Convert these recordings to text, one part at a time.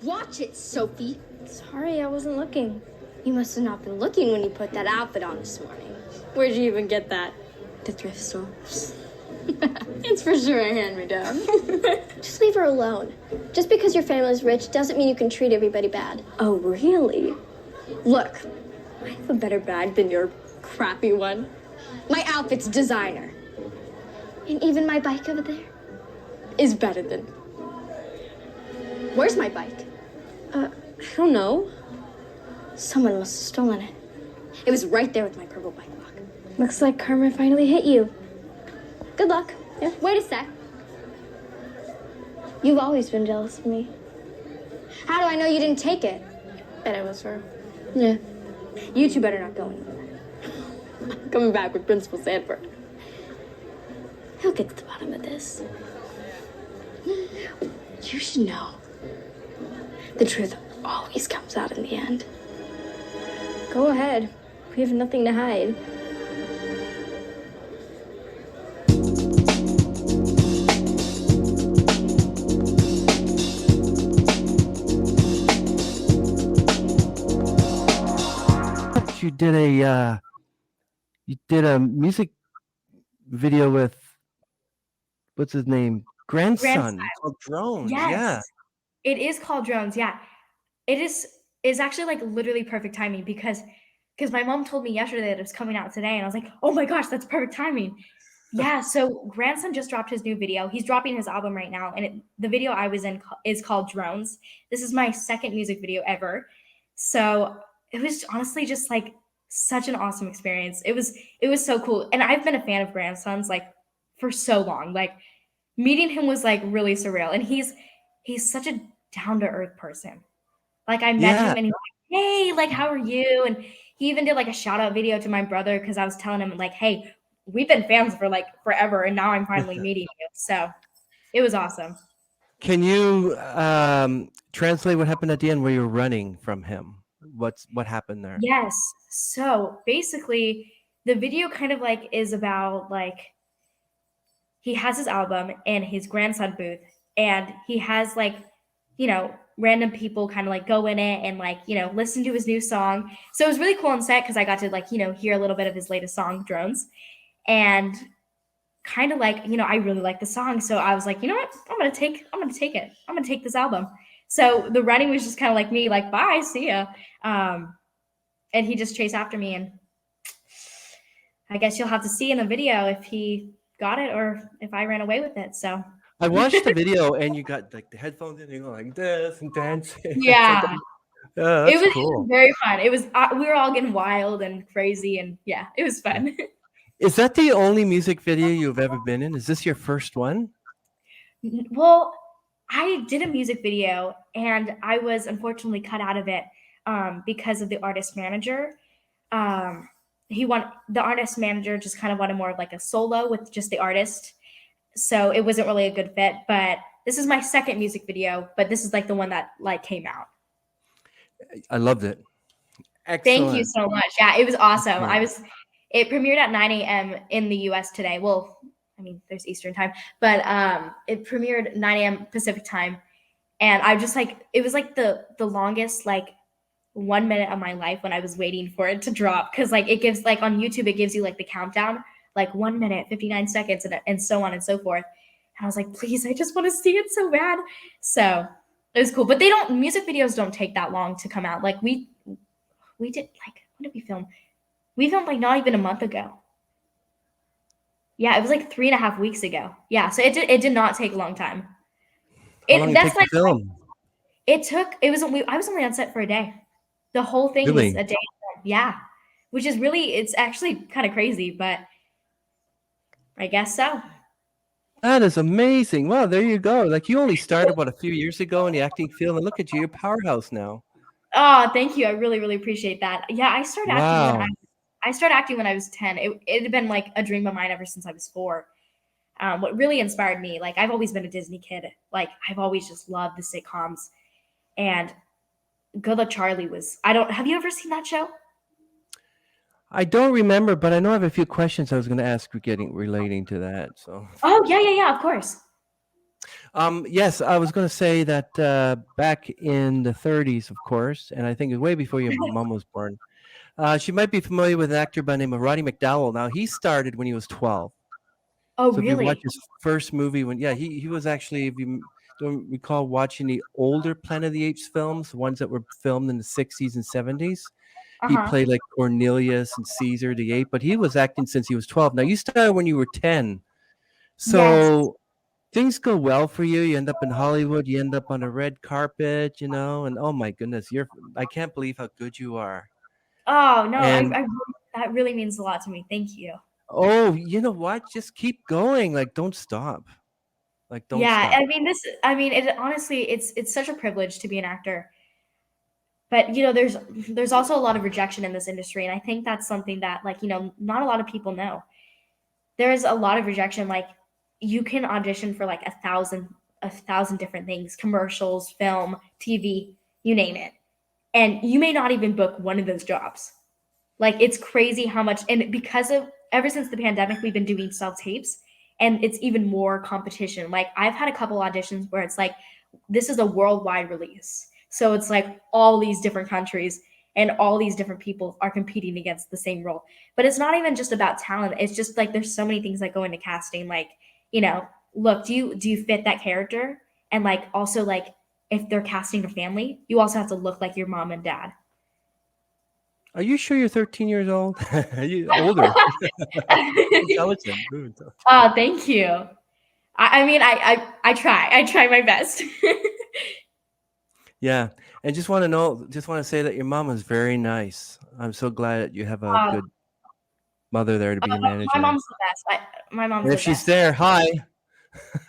Watch it, Sophie. Sorry, I wasn't looking. You must have not been looking when you put that outfit on this morning. Where'd you even get that? The thrift store. It's for sure a hand-me-down. Just leave her alone. Just because your family's rich doesn't mean you can treat everybody bad. Oh, really? Look, I have a better bag than your crappy one. My outfit's designer. And even my bike over there is better than... Where's my bike? I don't know. Someone must have stolen it. It was right there with my purple bike lock. Looks like karma finally hit you. Good luck. Yeah. Wait a sec. You've always been jealous of me. How do I know you didn't take it? Bet it was her. Yeah. You two better not go anywhere. I'm coming back with Principal Sanford. He'll get to the bottom of this. You should know. The truth always comes out in the end. Go ahead. We have nothing to hide. You did a music video with what's his name? Grandson called Drones. Yes. Yeah. It is called Drones. Yeah. It's actually like literally perfect timing because my mom told me yesterday that it was coming out today and I was like, "Oh my gosh, that's perfect timing." Yeah, so Grandson just dropped his new video. He's dropping his album right now and the video I was in is called Drones. This is my second music video ever. So, it was honestly just like such an awesome experience. It was so cool. And I've been a fan of Grandson's like for so long. Like meeting him was like really surreal. And he's such a down-to-earth person. Like I met him and he's like, "Hey, like how are you?" And he even did like a shout-out video to my brother because I was telling him like, "Hey, we've been fans for like forever and now I'm finally meeting you." So it was awesome. Can you translate what happened at the end where you're running from him? What happened there? Yes. So basically the video kind of like is about like he has his album and his grandson booth and he has like, you know, random people kind of like go in it and like, you know, listen to his new song. So it was really cool on set because I got to like, you know, hear a little bit of his latest song, Drones. And kind of like, you know, I really like the song. So I was like, you know what? I'm gonna take it. I'm gonna take this album. So the running was just kind of like me, like, bye, see ya. And he just chased after me. And I guess you'll have to see in the video if he got it or if I ran away with it. So I watched the video and you got like the headphones in and you go like this and dancing. Yeah. That's it was cool. very fun. It was we were all getting wild and crazy and yeah, it was fun. Is that the only music video you've ever been in? Is this your first one? Well, I did a music video and I was unfortunately cut out of it because of the artist manager. The artist manager just kind of wanted more of like a solo with just the artist. So it wasn't really a good fit, but this is my second music video, but this is like the one that like came out. I loved it. Excellent. Thank you so much. Yeah, it was awesome. It premiered at 9 a.m. in the US today. Well, I mean, there's Eastern time, but it premiered 9 a.m. Pacific time. And I just like, it was like the longest like 1 minute of my life when I was waiting for it to drop. Cause like it gives like on YouTube, it gives you like the countdown, like 1 minute, 59 seconds and so on and so forth. And I was like, please, I just want to see it so bad. So it was cool, but music videos don't take that long to come out. Like we did like, when did we film? We filmed like not even a month ago. Yeah, it was like 3.5 weeks ago. Yeah, so it did not take a long time. How long did it take to film? I was only on set for a day. The whole thing was a day. Yeah, which is really, it's actually kind of crazy, but I guess so. That is amazing. Wow, there you go. Like you only started a few years ago in the acting field, and look at you, you're a powerhouse now. Oh, thank you. I really, really appreciate that. Yeah, I started acting when I was 10. It had been like a dream of mine ever since I was 4. What really inspired me, like I've always been a Disney kid. Like I've always just loved the sitcoms. And Good Luck Charlie have you ever seen that show? I don't remember, but I know I have a few questions I was going to ask relating to that. So. Oh, yeah, of course. Yes, I was going to say that back in the 30s, of course, and I think way before your mom was born. She might be familiar with an actor by the name of Roddy McDowell. Now, he started when he was 12. Oh, So if you watch really? his first movie, he was actually, if you don't recall watching the older Planet of the Apes films, the ones that were filmed in the 60s and 70s, he Uh-huh. played like Cornelius and Caesar the Ape, but he was acting since he was 12. Now, you started when you were 10. Yes. So things go well for you. You end up in Hollywood, you end up on a red carpet, and oh my goodness, I can't believe how good you are. Oh, no, And that really means a lot to me. Thank you. oh, you know what? Just keep going. Like, don't stop. Like, don't Yeah, stop. it honestly, it's such a privilege to be an actor. But, there's also a lot of rejection in this industry, and I think that's something that, like, not a lot of people know. There's a lot of rejection. Like, you can audition for like a thousand different things, commercials, film, TV, you name it. And you may not even book one of those jobs. Like, it's crazy how much, and because of ever since the pandemic, we've been doing self tapes, and it's even more competition. Like, I've had a couple auditions where it's like, this is a worldwide release. So it's like all these different countries and all these different people are competing against the same role. But it's not even just about talent. It's just like there's so many things that go into casting. Like, look, do you fit that character? And like also like if they're casting a family, you also have to look like your mom and dad. Are you sure you're 13 years old? Are you older? Intelligent. Very intelligent. Oh, thank you. I mean, I try. I try my best. Yeah. And just want to say that your mom is very nice. I'm so glad that you have a Uh, good mother there to be your my manager. mom's the best. My mom's And the if she's best. there, hi.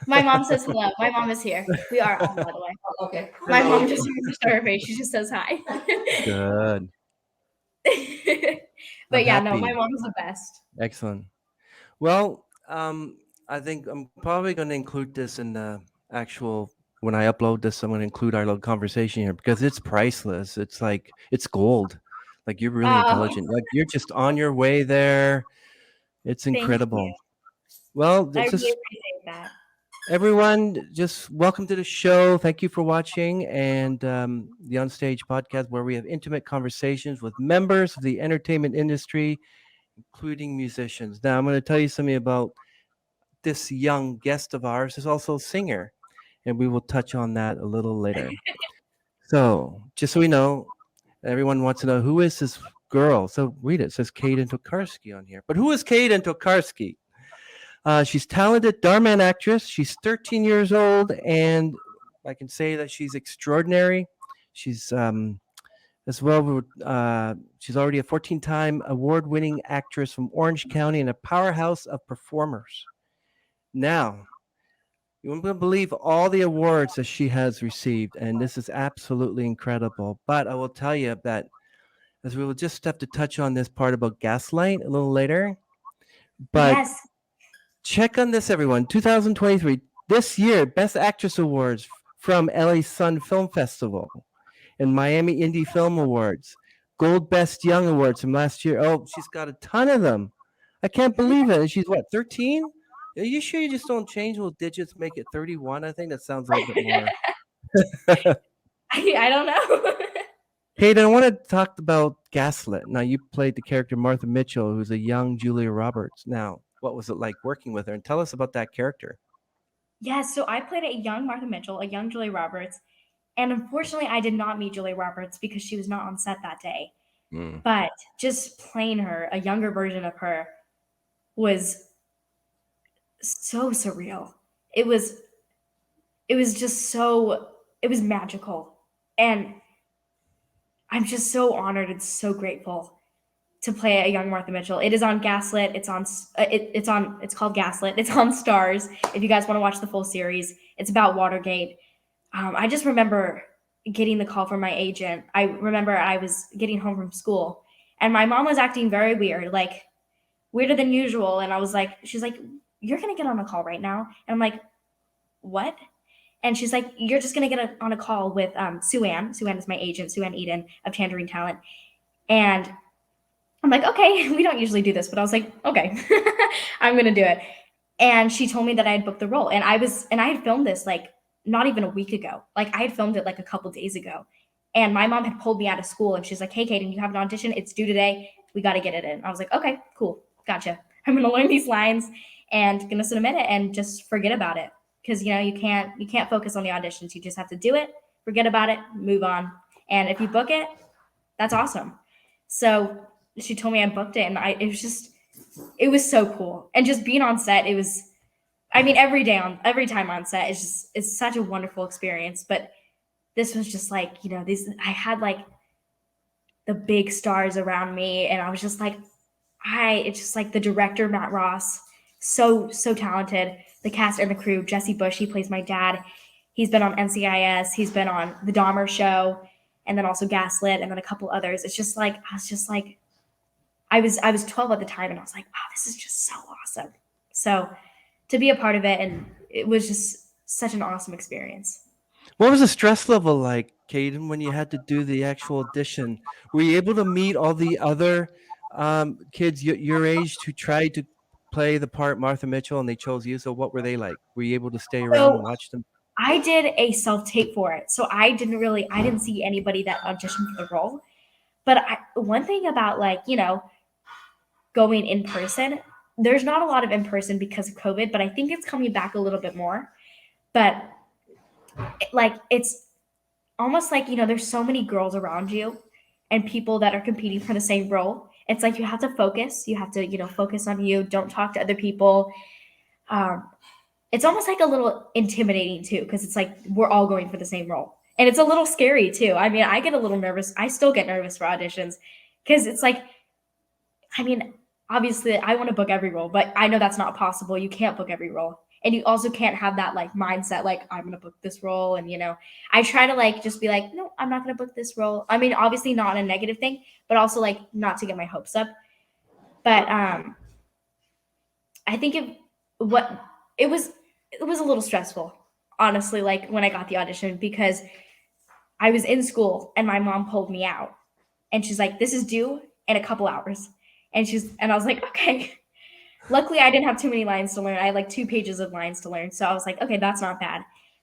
My mom says hello. My mom is here. We are on, by the way. Okay. My mom Hello. doesn't even show her face. She just says hi. Good. I'm But yeah, no, my happy. mom's the best. Excellent. Well, I think I'm probably going to include this in the actual when I upload this. I'm going to include our little conversation here because it's priceless. It's like it's gold. Like you're really Oh, intelligent. Like you're just on your way there. It's thank you. incredible. Well, I it's really just appreciate that. everyone, just welcome to the show. Thank you for watching and the Onstage podcast, where we have intimate conversations with members of the entertainment industry, including musicians. Now, I'm going to tell you something about this young guest of ours is also a singer, and we will touch on that a little later. So, just so we know, everyone wants to know who is this girl. So, read it. It says Kayden Tokarski on here. But who is Kayden Tokarski? She's talented Dhar Mann actress. She's 13 years old, and I can say that she's extraordinary. She's as well. She's already a 14-time award-winning actress from Orange County and a powerhouse of performers. Now, you won't believe all the awards that she has received, and this is absolutely incredible. But I will tell you that as we will just have to touch on this part about Gaslight a little later. But Yes. check on this, everyone. 2023, this year, Best Actress Awards from LA Sun Film Festival and Miami Indie Film Awards, Gold Best Young Awards from last year. Oh, she's got a ton of them. I can't believe it. And she's what, 13? Are you sure you just don't change little digits, make it 31? I think that sounds a little bit more. I don't know. Hayden, I want to talk about Gaslit. Now, you played the character Martha Mitchell, who's a young Julia Roberts. Now, what was it like working with her? And tell us about that character. Yeah, so I played a young Martha Mitchell, a young Julie Roberts, and unfortunately, I did not meet Julie Roberts because she was not on set that day. Mm. But just playing her, a younger version of her, was so surreal. It was just so it was magical. And I'm just so honored and so grateful to play a young Martha Mitchell. It is on Gaslit. It's on it's called Gaslit. It's on Stars. If you guys want to watch the full series, it's about Watergate. I just remember getting the call from my agent. I remember I was getting home from school and my mom was acting very weird, like weirder than usual. And I was like, she's like, "You're going to get on a call right now." And I'm like, "What?" And she's like, "You're just going to get on a call with Sue Ann. Sue Ann is my agent, Sue Ann Eden of Tangerine Talent." And I'm like, "Okay, we don't usually do this," but I was like, "Okay, I'm going to do it." And she told me that I had booked the role, and I had filmed this like not even a week ago. Like I had filmed it like a couple days ago. And my mom had pulled me out of school and she's like, "Hey, Kayden, you have an audition. It's due today. We got to get it in." I was like, "Okay, cool. Gotcha. I'm going to learn these lines and going to submit it and just forget about it." Because, you can't focus on the auditions. You just have to do it, forget about it, move on. And if you book it, that's awesome. So she told me I booked it, and it was so cool. And just being on set, every time on set it's such a wonderful experience. But this was just like, I had like the big stars around me, and I was just like, it's just like the director, Matt Ross, so talented. The cast and the crew, Jesse Bush, he plays my dad. He's been on NCIS, he's been on The Dahmer Show, and then also Gaslit, and then a couple others. It's just like, I was 12 at the time, and I was like, wow, this is just so awesome. So to be a part of it, and it was just such an awesome experience. What was the stress level like, Kayden, when you had to do the actual audition? Were you able to meet all the other kids your age who tried to play the part Martha Mitchell and they chose you? So what were they like? Were you able to stay around and watch them? I did a self-tape for it. So I didn't see anybody that auditioned for the role. But one thing about going in person, there's not a lot of in person because of COVID, but I think it's coming back a little bit more. But it's almost like, there's so many girls around you and people that are competing for the same role. It's like you have to focus. You have to, focus on you. Don't talk to other people. It's almost like a little intimidating too, because it's like we're all going for the same role. And it's a little scary too. I mean, I get a little nervous. I still get nervous for auditions because it's like, obviously I want to book every role, but I know that's not possible. You can't book every role. And you also can't have that like mindset, like I'm going to book this role. And, I try to like, just be like, no, I'm not going to book this role. I mean, obviously not a negative thing, but also like not to get my hopes up. But I think it was a little stressful, honestly, like when I got the audition, because I was in school and my mom pulled me out and she's like, "This is due in a couple hours." And I was like, okay. Luckily, I didn't have too many lines to learn. I had like 2 pages of lines to learn. So I was like, okay, that's not bad.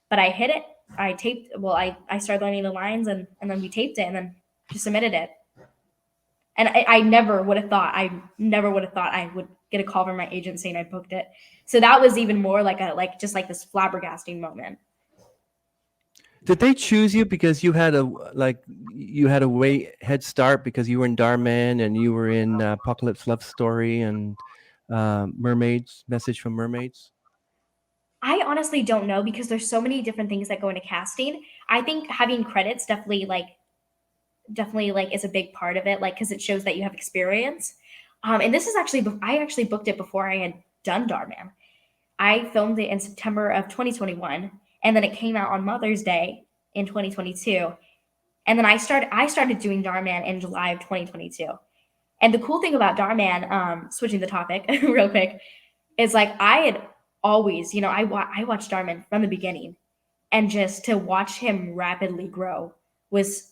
But I hit it. I taped. Well, I started learning the lines and then we taped it and then just submitted it. And I never would have thought I would get a call from my agent saying I booked it. So that was even more like just like this flabbergasting moment. Did they choose you because you had a way head start because you were in Dhar Mann and you were in Apocalypse Love Story and Mermaids, Message from Mermaids? I honestly don't know because there's so many different things that go into casting. I think having credits definitely is a big part of it, like because it shows that you have experience. And this is I actually booked it before I had done Dhar Mann. I filmed it in September of 2021, and then it came out on Mother's Day in 2022. And then I started doing Dhar Mann in July of 2022. And the cool thing about Dhar Mann, switching the topic real quick, is like I had always, I watched Dhar Mann from the beginning, and just to watch him rapidly grow was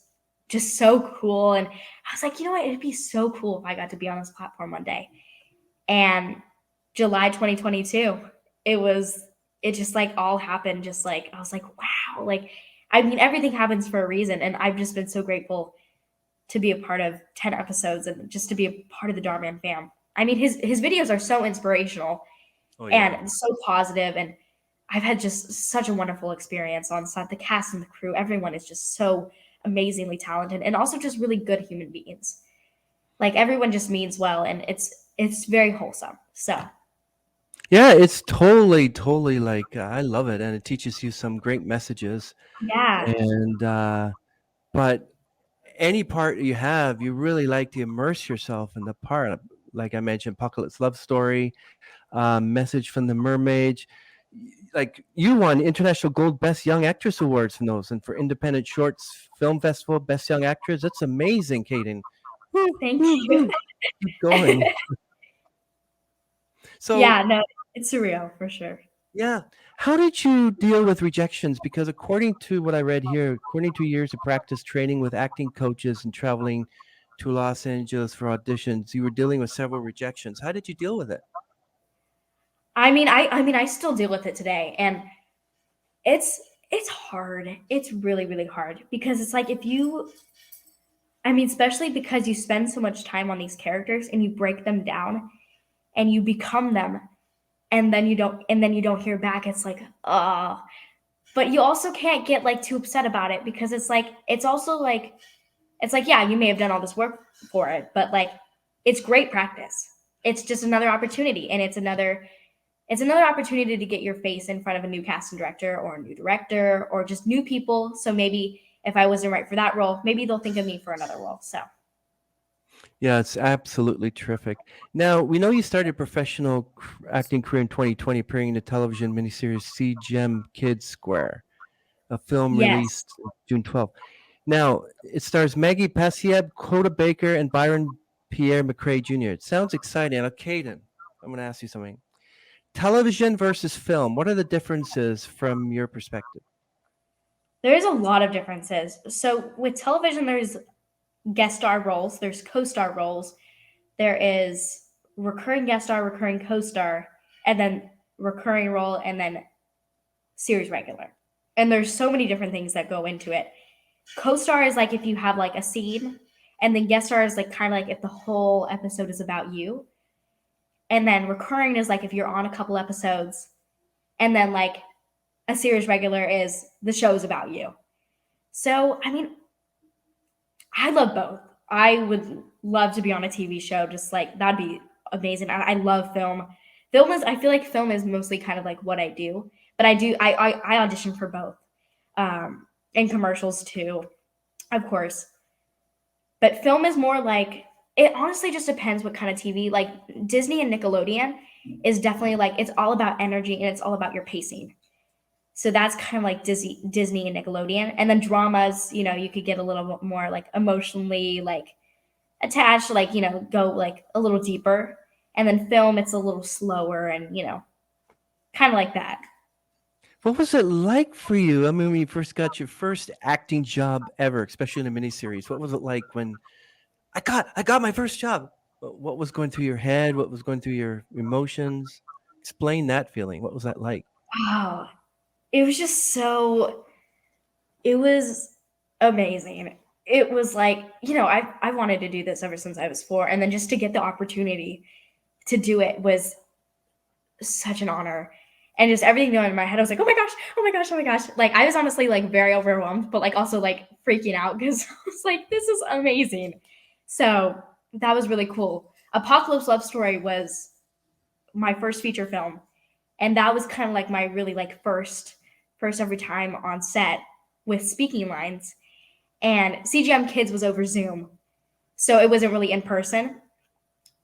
just so cool. And I was like, you know what? It'd be so cool if I got to be on this platform one day. And July 2022, it just like all happened. Just like, I was like, wow. Like, everything happens for a reason. And I've just been so grateful to be a part of 10 episodes and just to be a part of the Dhar Mann fam. His videos are so inspirational and so positive, and I've had just such a wonderful experience on set. The cast and the crew, everyone is just so amazingly talented and also just really good human beings. Like everyone just means well, and it's very wholesome. So yeah, it's totally like I love it, and it teaches you some great messages. yeah. And but any part you have, you really like to immerse yourself in the part. Like I mentioned, Apocalypse Love Story, Message from the Mermaids. Like you won International Gold Best Young Actress Awards from those, and for Independent Shorts Film Festival Best Young Actress. That's amazing, Kayden. Thank you. Keep going. So Yeah, no, it's surreal for sure. yeah, how did you deal with rejections? Because according to what I read here, according to years of practice training with acting coaches and traveling to Los Angeles for auditions, you were dealing with several rejections. How did you deal with it? I mean, I still deal with it today, and it's it's hard. It's really, really hard because it's like if you, I mean, especially because you spend so much time on these characters and you break them down and you become them, and then you don't hear back. It's like, oh, but you also can't get like too upset about it because it's like it's also like it's like, yeah, you may have done all this work for it, but like it's great practice. It's just another opportunity, and it's another opportunity to get your face in front of a new casting director or a new director or just new people. So maybe if I wasn't right for that role, maybe they'll think of me for another role. So Yeah, it's absolutely terrific. Now, we know you started your professional acting career in 2020, appearing in the television miniseries See Gem Kids Square, a film yes, released June 12th. Now, it stars Maggie Pasieb, Coda Baker, and Byron Pierre McCrae Jr. It sounds exciting. Now, Kayden, I'm going to ask you something. Television versus film, what are the differences from your perspective? there's a lot of differences. So with television, there's guest star roles, there's co-star roles, there is recurring guest star, recurring co-star, and then recurring role, and then series regular. And there's so many different things that go into it. Co-star is like if you have like a scene, and then guest star is like kind of like if the whole episode is about you. And then recurring is like if you're on a couple episodes, and then like a series regular is the show's about you. So, I mean, I love both. I would love to be on a TV show, just like that'd be amazing. I love film. Film is, I feel like film is mostly kind of like what I do, but I audition for both, and commercials too, of course. But film is more like, it honestly just depends what kind of TV. Like Disney and Nickelodeon is definitely like it's all about energy and it's all about your pacing. So that's kind of like Disney and Nickelodeon. And then dramas, you could get a little bit more like emotionally like attached, like, go like a little deeper. And then film, it's a little slower and, kind of like that. What was it like for you? I mean, when you first got your first acting job ever, especially in a miniseries, what was it like when I got my first job? What was going through your head? What was going through your emotions? Explain that feeling. What was that like? Oh, it was just so, it was amazing. It was like, I wanted to do this ever since I was 4. And then just to get the opportunity to do it was such an honor. And just everything going in my head, I was like, oh my gosh, oh my gosh, oh my gosh. Like I was honestly like very overwhelmed, but like also like freaking out because I was like, this is amazing. So that was really cool. Apocalypse Love Story was my first feature film. And that was kind of like my really like first every time on set with speaking lines. And CGM Kids was over Zoom. So it wasn't really in person.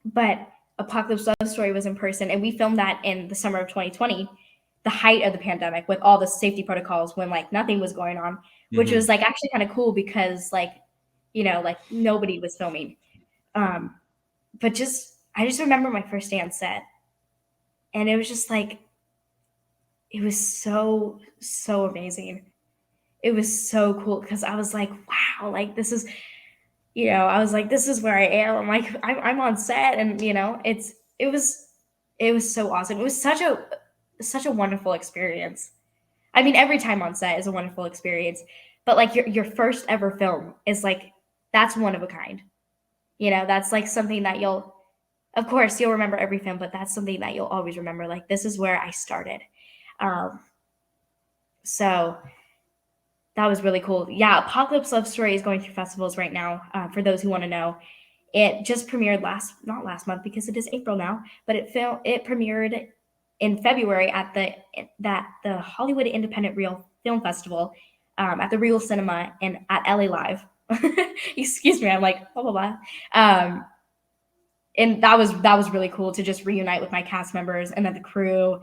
But Apocalypse Love Story was in person, and we filmed that in the summer of 2020, the height of the pandemic, with all the safety protocols when like nothing was going on, which Mm-hmm. was like actually kind of cool because like like nobody was filming. Um, but I just remember my first day on set, and it was just like it was so amazing. It was so cool because I was like, wow, like this is I was like, this is where I am. I'm like, I'm on set, and it was so awesome. It was such a wonderful experience. I mean, every time on set is a wonderful experience, but like your first ever film is like that's one of a kind. That's like something that of course, you'll remember every film, but that's something that you'll always remember. Like this is where I started. Um, so that was really cool. Yeah, Apocalypse Love Story is going through festivals right now. For those who want to know, it just premiered not last month because it is April now, but it premiered in February at the Hollywood Independent Real Film Festival, at the Real Cinema and at LA Live. Excuse me, I'm like blah blah blah. And that was really cool to just reunite with my cast members and then the crew.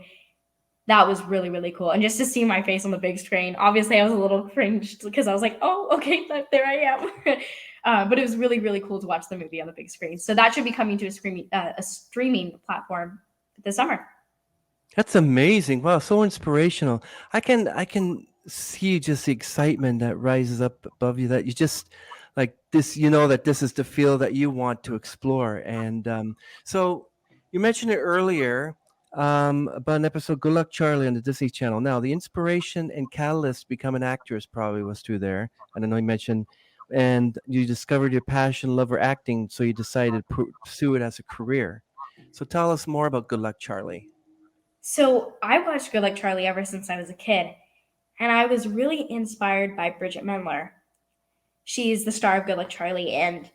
That was really, really cool. And just to see my face on the big screen, obviously I was a little cringed because I was like, oh, okay, there I am. But it was really, really cool to watch the movie on the big screen. So that should be coming to a streaming platform this summer. That's amazing. Wow, so inspirational. I can see just the excitement that rises up above you, that you just like this, that this is the field that you want to explore. And so you mentioned it earlier. about an episode Good Luck Charlie on the Disney Channel. Now, the inspiration and catalyst to become an actress probably was through there. I don't know, you mentioned, and you discovered your passion, love for acting, so you decided to pursue it as a career. So tell us more about Good Luck Charlie. So I watched Good Luck Charlie ever since I was a kid, and I was really inspired by Bridget Mendler. She's the star of Good Luck Charlie, and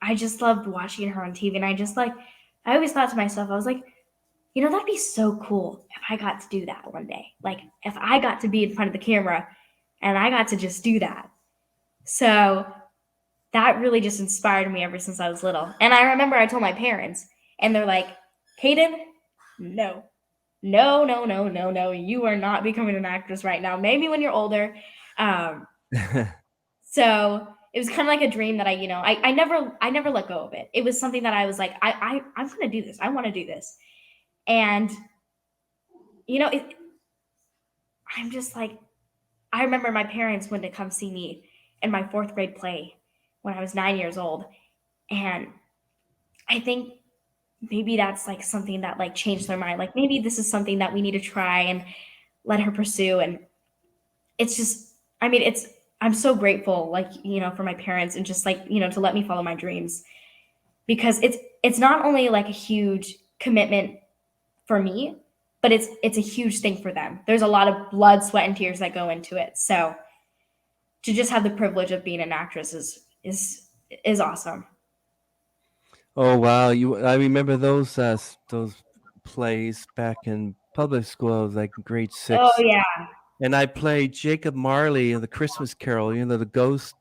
I just loved watching her on TV. And I always thought to myself, I was like, that'd be so cool if I got to do that one day. Like, if I got to be in front of the camera and I got to just do that. So that really just inspired me ever since I was little. And I remember I told my parents, and they're like, Kayden, no. No, no, no, no, no. You are not becoming an actress right now. Maybe when you're older. So it was kind of like a dream that I never let go of it. It was something that I was like, I'm going to do this. I want to do this. And, I'm just like, I remember my parents went to come see me in my 4th grade play when I was 9 years old. And I think maybe that's like something that like changed their mind. Like, maybe this is something that we need to try and let her pursue. And it's just, I'm so grateful, like, for my parents and just like, to let me follow my dreams, because it's not only like a huge commitment for me, but it's a huge thing for them. There's a lot of blood, sweat, and tears that go into it. So to just have the privilege of being an actress is awesome. Oh wow! I remember those plays back in public school. I was like in grade 6. Oh yeah. And I played Jacob Marley in the Christmas Carol. The ghost.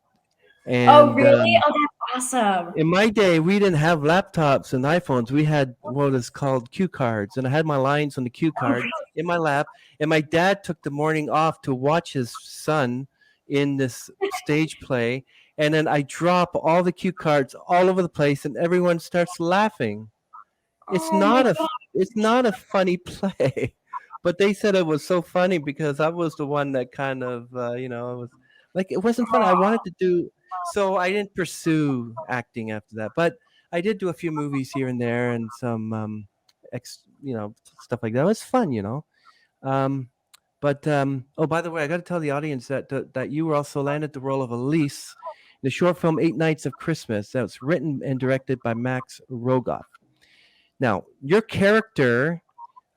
And oh really? Oh, that's awesome. in my day, we didn't have laptops and iPhones. We had what is called cue cards, and I had my lines on the cue card in my lap. And my dad took the morning off to watch his son in this stage play. And then I drop all the cue cards all over the place, and everyone starts laughing. It's Oh my God. it's not a funny play, but they said it was so funny because I was the one that kind of it was like it wasn't fun. I wanted to do so. I didn't pursue acting after that, but I did do a few movies here and there and some stuff like that. It was fun. Um, but oh, by the way, I got to tell the audience that you were also landed the role of Elise in the short film 8 Nights of Christmas that was written and directed by Max Rogoff. Now, your character,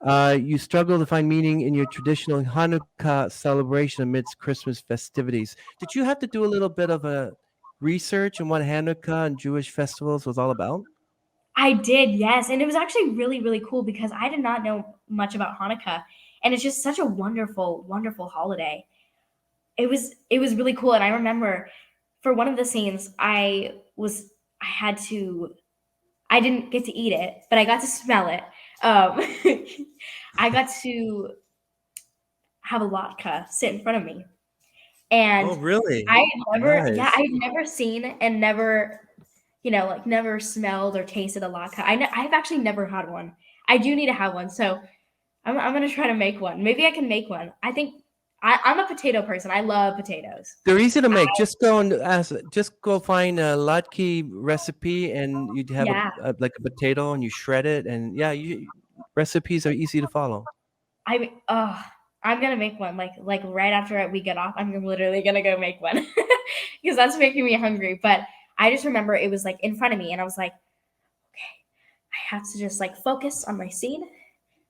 you struggle to find meaning in your traditional Hanukkah celebration amidst Christmas festivities. Did you have to do a little bit of a research on what Hanukkah and Jewish festivals was all about? I did, yes. And it was actually really, really cool because I did not know much about Hanukkah. And it's just such a wonderful, wonderful holiday. It was really cool. And I remember for one of the scenes, I didn't get to eat it, but I got to smell it. I got to have a latke sit in front of me. And Oh, really? I Nice. I've never seen and never, never smelled or tasted a latke. I've actually never had one. I do need to have one. So I'm going to try to make one. Maybe I can make one. I think I'm a potato person. I love potatoes. They're easy to make. Just go find a latke recipe, and you'd have Yeah. like a potato, and you shred it, and yeah, recipes are easy to follow. I'm gonna make one like right after we get off. I'm literally gonna go make one because that's making me hungry. But I just remember it was like in front of me, and I was like, okay, I have to just like focus on my scene.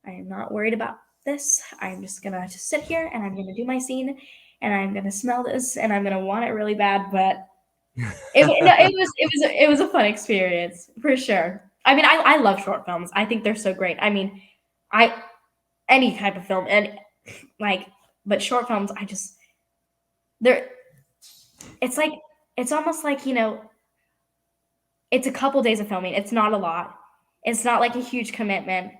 I am not worried about this. I'm just gonna just sit here and I'm gonna do my scene, and I'm gonna smell this, and I'm gonna want it really bad. But it was a fun experience for sure. I mean, I love short films. I think they're so great. I mean, any type of film and but short films, it's almost like, it's a couple days of filming. It's not a lot. It's not like a huge commitment.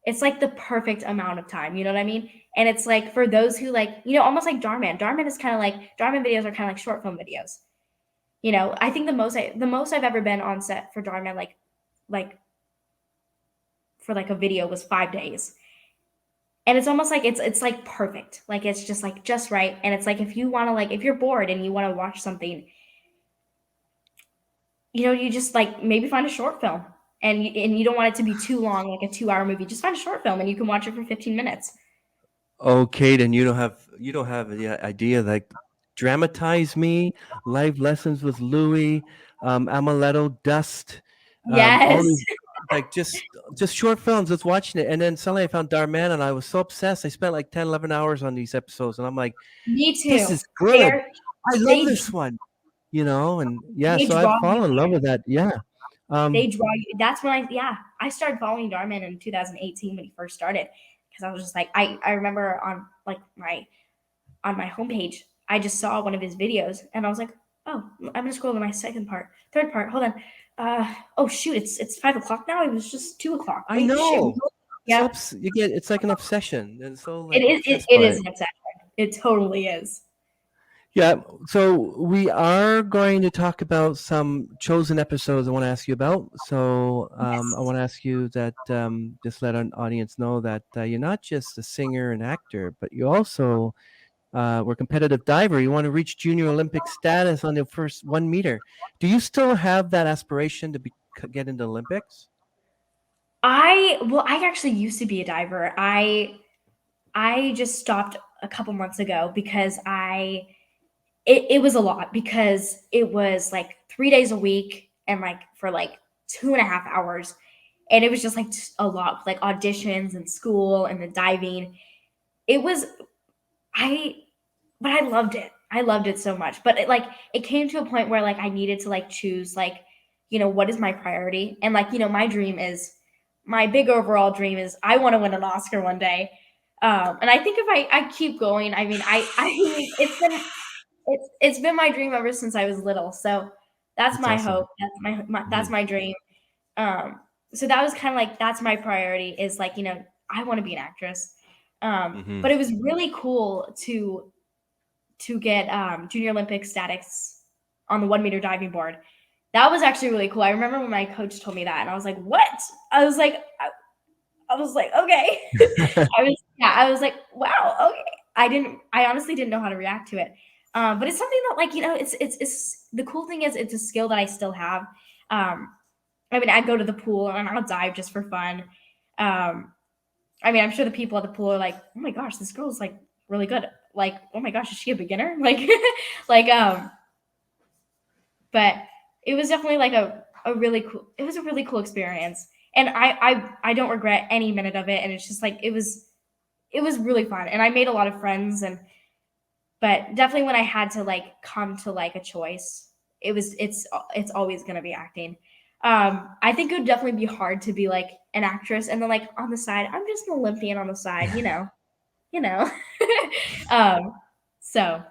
It's like the perfect amount of time. You know what I mean? And it's like for those who almost like Dhar Mann. Dhar Mann is kind of like Dhar Mann videos are kind of like short film videos. I think the most I've ever been on set for Dhar Mann, like for like a video was 5 days. And it's almost like it's like perfect. Like it's just like just right. And it's like if you want to if you're bored and you want to watch something, you just like maybe find a short film and you don't want it to be too long, like a 2-hour movie. Just find a short film and you can watch it for 15 minutes. Oh, Kayden, you don't have the idea, like Dramatize Me, Live Lessons with Louie, Amaletto, Dust, all Yes. these like just short films. Just watching it, and then suddenly I found Dhar Mann, and I was so obsessed. I spent like 10, 11 hours on these episodes, and I'm like, Me this too. is good. I love They this one, and yeah, they so I draw fall you in love in. with that. Yeah. They draw you. That's when I started following Dhar Mann in 2018 when he first started, because I was just like, I remember on like on my homepage, I just saw one of his videos and I was like, oh, I'm gonna scroll to my third part. Hold on. Oh shoot, it's 5 o'clock now. It was just 2 o'clock. I Wait, shit. know. So Yeah, you get it's like an obsession, and so it like is. obsessed It by is it. an obsession. It totally is. Yeah, so we are going to talk about some chosen episodes I want to ask you about. So I want to ask you that just let our audience know that you're not just a singer and actor, but you also were a competitive diver. You want to reach junior Olympic status on the first 1 meter. Do you still have that aspiration to get into Olympics? I actually used to be a diver. I just stopped a couple months ago because it was a lot, because it was like 3 days a week and like for like 2.5 hours. And it was just like a lot, like auditions and school and the diving. It was, I, but I loved it. I loved it so much. But it came to a point where like I needed to like choose, like, what is my priority? And like, my big overall dream is I want to win an Oscar one day. And I think if I keep going, I mean, it's been my dream ever since I was little. So that's That's my awesome. hope. That's Mhm. my dream. So that was kind of like, that's my priority, is like, I want to be an actress. Mhm. But it was really cool to get junior Olympic status on the 1 meter diving board. That was actually really cool. I remember when my coach told me that, and I was like, "What?" I was like, I was like, "Okay." I was like, "Wow, okay." I honestly didn't know how to react to it. But it's something that, like, it's the cool thing is it's a skill that I still have. Um, I mean, I go to the pool and I'll dive just for fun. Um, I mean, I'm sure the people at the pool are like, "Oh my gosh, this girl's like really good." Like, "Oh my gosh, is she a beginner?" Like, like, but it was definitely like a really cool. It was a really cool experience, and I don't regret any minute of it. And it's just like it was really fun, and I made a lot of friends. And but definitely when I had to like come to like a choice, it's always gonna be acting. I think it would definitely be hard to be like an actress and then like on the side, I'm just an Olympian on the side, you know. um, so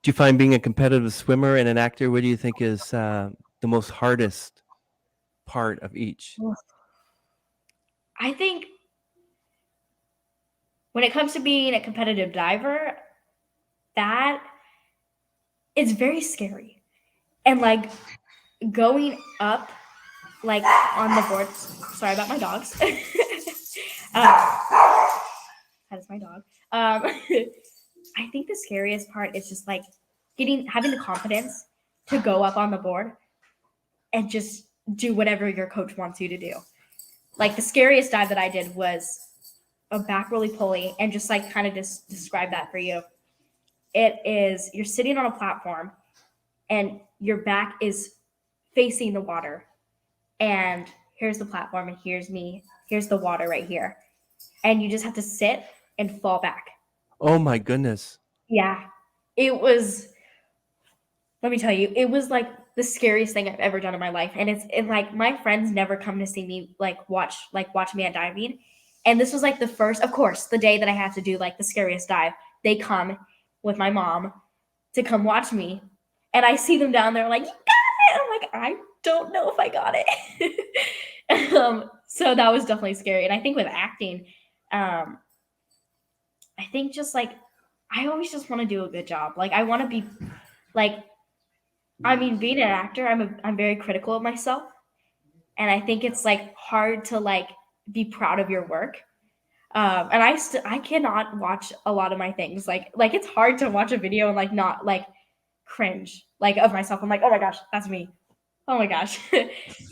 Do you find being a competitive swimmer and an actor, what do you think is the most hardest part of each? I think when it comes to being a competitive diver, that it's very scary. And like going up like on the boards. Sorry about my dogs. That is my dog. I think the scariest part is just like having the confidence to go up on the board and just do whatever your coach wants you to do. Like the scariest dive that I did was a back roly poly, and just like kind of just describe that for you. It is, you're sitting on a platform and your back is facing the water, and here's the platform and here's me, here's the water right here, and you just have to sit and fall back. Oh my goodness. Yeah, it was, let me tell you, it was like the scariest thing I've ever done in my life. And it's like my friends never come to see me watch me at diving. And this was like the first, of course, the day that I had to do like the scariest dive. They come with my mom to come watch me. And I see them down there like, "You got it." I'm like, I don't know if I got it. So that was definitely scary. And I think with acting, um, I think just like I always just want to do a good job. Like I want to be like, I mean, being an actor, I'm very critical of myself, and I think it's like hard to like be proud of your work. And I cannot watch a lot of my things. Like it's hard to watch a video and like not like cringe like of myself. I'm like, oh my gosh, that's me. Oh my gosh.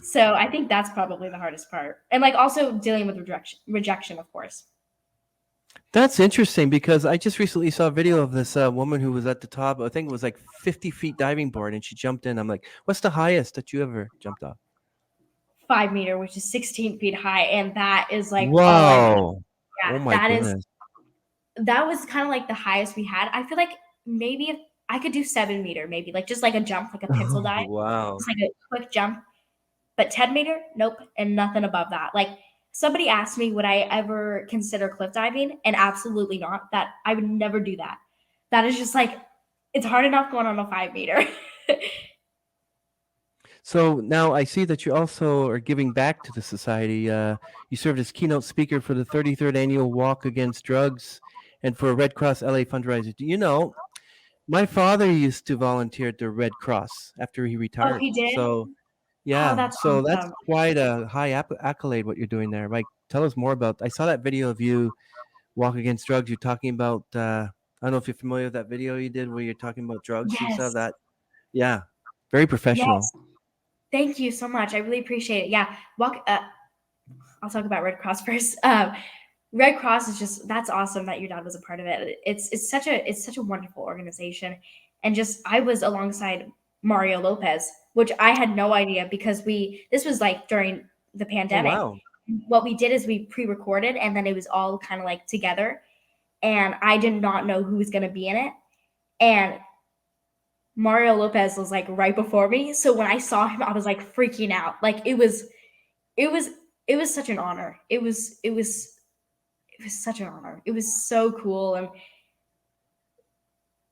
So I think that's probably the hardest part. And like also dealing with rejection, of course. That's interesting because I just recently saw a video of this woman who was at the top. I think it was like 50 feet diving board, and she jumped in. I'm like, what's the highest that you ever jumped off? 5 meter, which is 16 feet high. And that is like all I did. Whoa. Oh Yeah, my goodness. that was kind of like the highest we had. I feel like maybe if I could do 7 meter, maybe like just like a jump, like a pencil dive, Wow. just like a quick jump. But 10 meter, nope, and nothing above that. Like somebody asked me, would I ever consider cliff diving? And absolutely not. That I would never do that. That is just like it's hard enough going on a 5 meter. So now I see that you also are giving back to the society. You served as keynote speaker for the 33rd annual Walk Against Drugs and for a Red Cross LA fundraiser. Do you know, my father used to volunteer at the Red Cross after he Oh, retired. he did? So Oh, yeah, that's so that's awesome. quite a high accolade what you're doing there. Like, tell us more about. I saw that video of you Walk Against Drugs. You're talking about. I don't know if you're familiar with that video you did where you're talking about drugs and stuff. Yes. That yeah, very professional. Yes. Thank you so much. I really appreciate it. Yeah. I'll talk about Red Cross first. Red Cross is just that's awesome that your dad was a part of it. It's such a wonderful organization, and just I was alongside Mario Lopez, which I had no idea because this was like during the Oh pandemic. wow. What we did is we pre-recorded and then it was all kind of like together, and I did not know who was going to be in it, and Mario Lopez was like right before me. So when I saw him, I was like freaking out. Like it was it was such an honor. It was such an honor. It was so cool and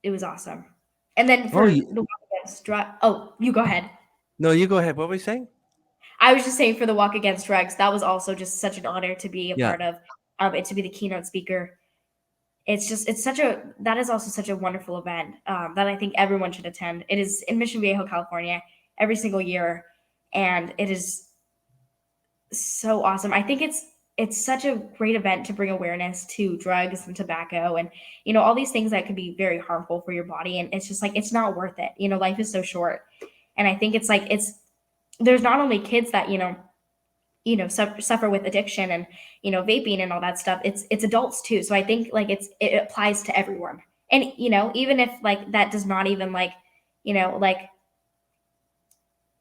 it was awesome. And then Oh, for the walk against oh, you go ahead. no, you go ahead. What were you saying? I was just saying for the walk against drugs, that was also just such an honor to be a Yeah. part of, and to be the keynote speaker. That is also such a wonderful event that I think everyone should attend. It is in Mission Viejo, California, every single year, and it is so awesome. I think it's such a great event to bring awareness to drugs and tobacco and all these things that could be very harmful for your body, and it's just like it's not worth it. Life is so short, and I think it's like there's not only kids that suffer with addiction and vaping and all that stuff. It's adults too. So I think like it applies to everyone, and even if like that does not even like like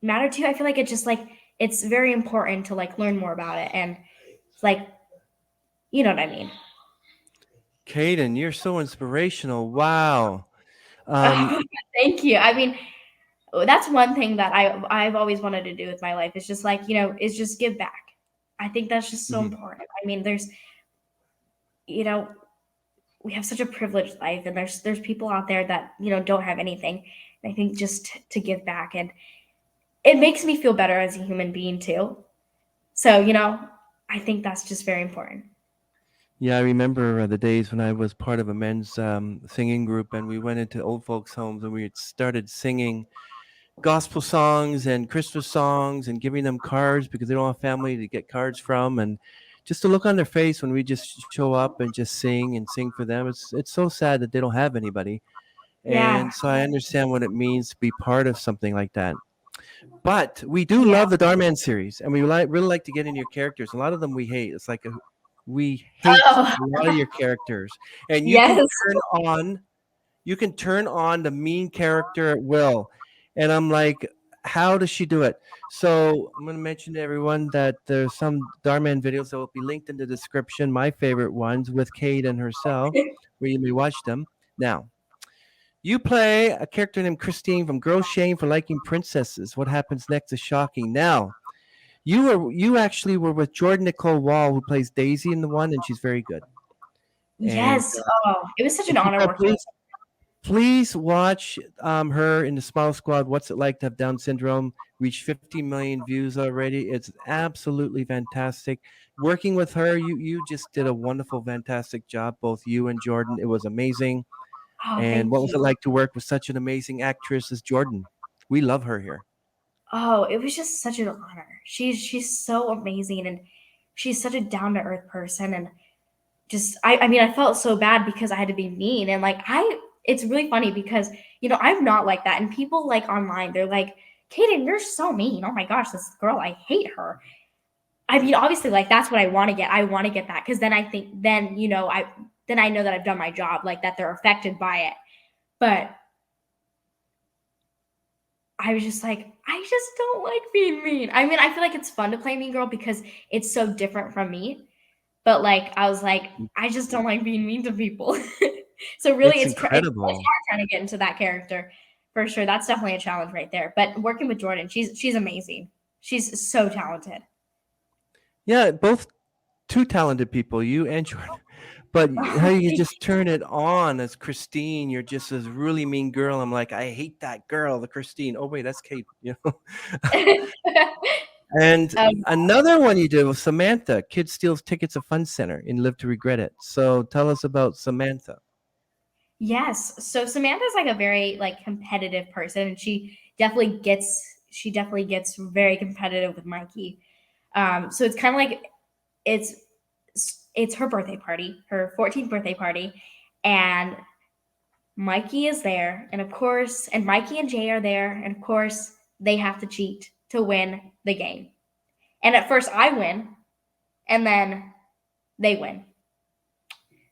matter to you, I feel like it's just like it's very important to like learn more about it and like you know what I mean. Kayden, you're so inspirational. Wow. Um, Thank you. I mean, that's one thing that I've always wanted to do with my life. It's just like is just give back. I think that's just so mhm. important. I mean, we have such a privileged life, and there's people out there that don't have anything. And I think just to give back, and it makes me feel better as a human being too. So I think that's just very important. Yeah, I remember the days when I was part of a men's singing group, and we went into old folks' homes and we started singing gospel songs and Christmas songs and giving them cards because they don't have family to get cards from, and just to look on their face when we just show up and just sing and sing for them. It's so sad that they don't have anybody, Yeah, and so I understand what it means to be part of something like that. But we do yeah. love the Dhar Mann series, and we really like to get in your characters. A lot of them we hate. It's like we hate Oh, a lot of your characters, and yes. you can turn on the mean character at will. And I'm like, how does she do it? So I'm going to mention to everyone that there's some Dhar Mann videos that will be linked in the description. My favorite ones with Kayden herself, where you may watch them. Now, you play a character named Christine from Girl Shame for Liking Princesses. What happens next is shocking. Now, you actually were with Jordan Nicole Wall, who plays Daisy in the one, and she's very good. And Yes. Oh, it was such an if you honor have, working with please watch her in the Smile Squad. What's it like to have Down syndrome? Reached 50 million views already. It's absolutely fantastic. Working with her, you just did a wonderful, fantastic job. Both you and Jordan. It was amazing. Oh, And thank what was you. it like to work with such an amazing actress as Jordan? We love her here. Oh, it was just such an honor. She's so amazing, and she's such a down to earth person, and just I mean I felt so bad because I had to be mean, and like it's really funny because I'm not like that, and people like online they're like Kayden, you're so mean. Oh my gosh, this girl, I hate her. I mean, obviously, like that's what I want to get. I want to get that because then I think, then I know that I've done my job, like that they're affected by it. But I was just like, I just don't like being mean. I mean, I feel like it's fun to play mean girl because it's so different from me. But like, I was like, I just don't like being mean to people. So really, It's it's hard incredible. trying to get into that character for sure. That's definitely a challenge right there. But working with Jordan, she's amazing. She's so talented. Yeah, both two talented people, you and Jordan. But how you just turn it on as Christine, you're just this really mean girl. I'm like, I hate that girl, the Christine. Oh wait, that's Kate. And Um, another one you did was Samantha. Kid steals tickets at Fun Center in Live to Regret It. So tell us about Samantha. Yes. So Samantha's like a very like competitive person, and she definitely gets very competitive with Mikey. So it's kind of like it's it's her birthday party, her 14th birthday party, and Mikey is there, and of course, and Mikey and Jay are there, and of course, they have to cheat to win the game. And at first I win, and then they win.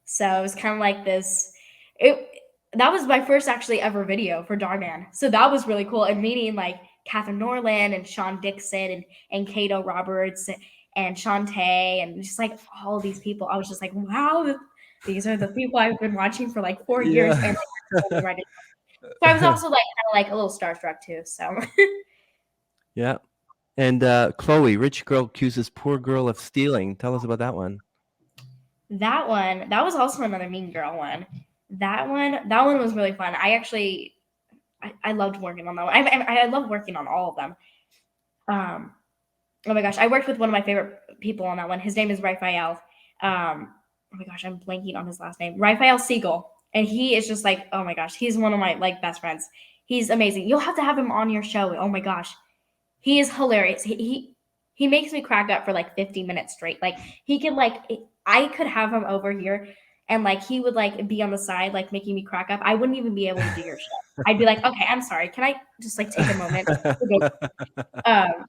So it was kind of like this. It that was my first actually ever video for Dhar Mann. So that was really cool. And meeting like Catherine Norland and Sean Dixon and Kato Roberts and Shantae and just like all these people. I was just like, wow, these are the people I've been watching for like 4 years. Yeah. And like, so I was also like kind of like a little starstruck too. So Yeah. And Chloe, rich girl accuses poor girl of stealing. Tell us about that one. that was also another mean girl one. That one was really fun. I loved working on that one. I love working on all of them. Oh my gosh, I worked with one of my favorite people on that one. His name is Raphael. Oh my gosh, I'm blanking on his last name. Raphael Siegel, and he is just like, oh my gosh, he's one of my like best friends. He's amazing. You'll have to have him on your show. Oh my gosh, he is hilarious. He makes me crack up for like 15 minutes straight. Like he could like I could have him over here and like he would like be on the side like making me crack up. I wouldn't even be able to do your show. I'd be like, okay, I'm sorry. Can I just like take a moment? Um,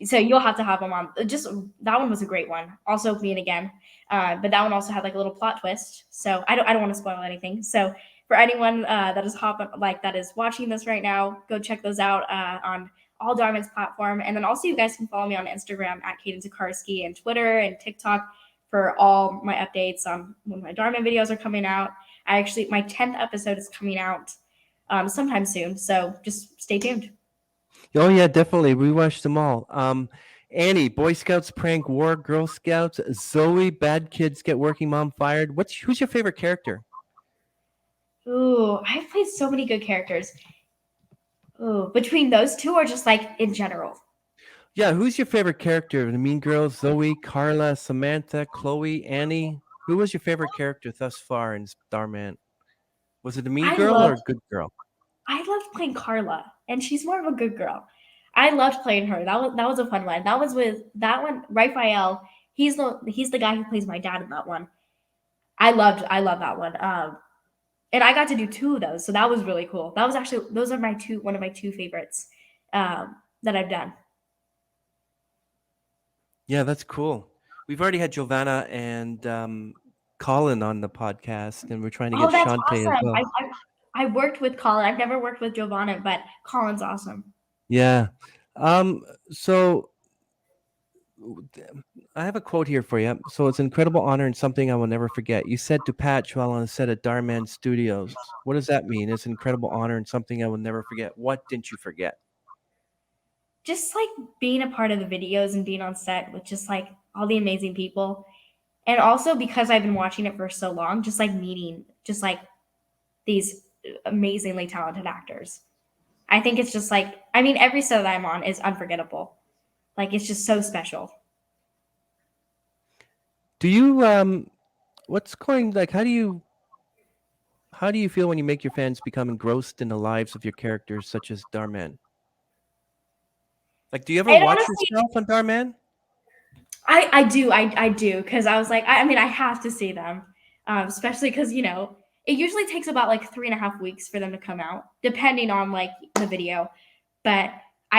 so you'll have to have him on. Just that one was a great one. Also, Mean Again, but that one also had like a little plot twist. So I don't want to spoil anything. So for anyone that is watching this right now, go check those out on all Dhar Mann's platform, and then also you guys can follow me on Instagram at Kayden Tokarski and Twitter and TikTok for all my updates on when my Dhar Mann videos are coming out. My 10th episode is coming out sometime soon, so just stay tuned. Oh yeah, definitely. We watched them all. Annie, Boy Scouts prank war, Girl Scouts. Zoe, bad kids get working mom fired. Who's your favorite character? Ooh, I've played so many good characters. Ooh, between those two or just like in general? Yeah, who's your favorite character? The Mean Girls, Zoe, Carla, Samantha, Chloe, Annie. Who was your favorite character thus far in Dhar Mann? Was it a mean I girl or a loved good girl? I loved playing Carla, and she's more of a good girl. I loved playing her. That was a fun one. That was with that one, Raphael. He's the guy who plays my dad in that one. I love that one. And I got to do two of those, so that was really cool. That was actually those are one of my two favorites that I've done. Yeah, that's cool. We've already had Giovanna and Colin on the podcast, and we're trying to Oh, get that's Shantae as awesome. well. I worked with Colin. I've never worked with Giovanna, but Colin's awesome. Yeah. So I have a quote here for you. So it's an incredible honor and something I will never forget. You said to Patch while on the set at Dhar Mann Studios. What does that mean? It's an incredible honor and something I will never forget. What didn't you forget? Just like being a part of the videos and being on set with just like all the amazing people. And also because I've been watching it for so long, just like meeting just like these amazingly talented actors. I think it's just like, I mean, every set that I'm on is unforgettable. Like it's just so special. Do you what's going like how do you feel when you make your fans become engrossed in the lives of your characters such as Dhar Mann? Like do you ever And watch honestly, yourself on Dhar Mann? I do because I was like, I mean, I have to see them, especially because it usually takes about like 3.5 weeks for them to come out, depending on like the video. But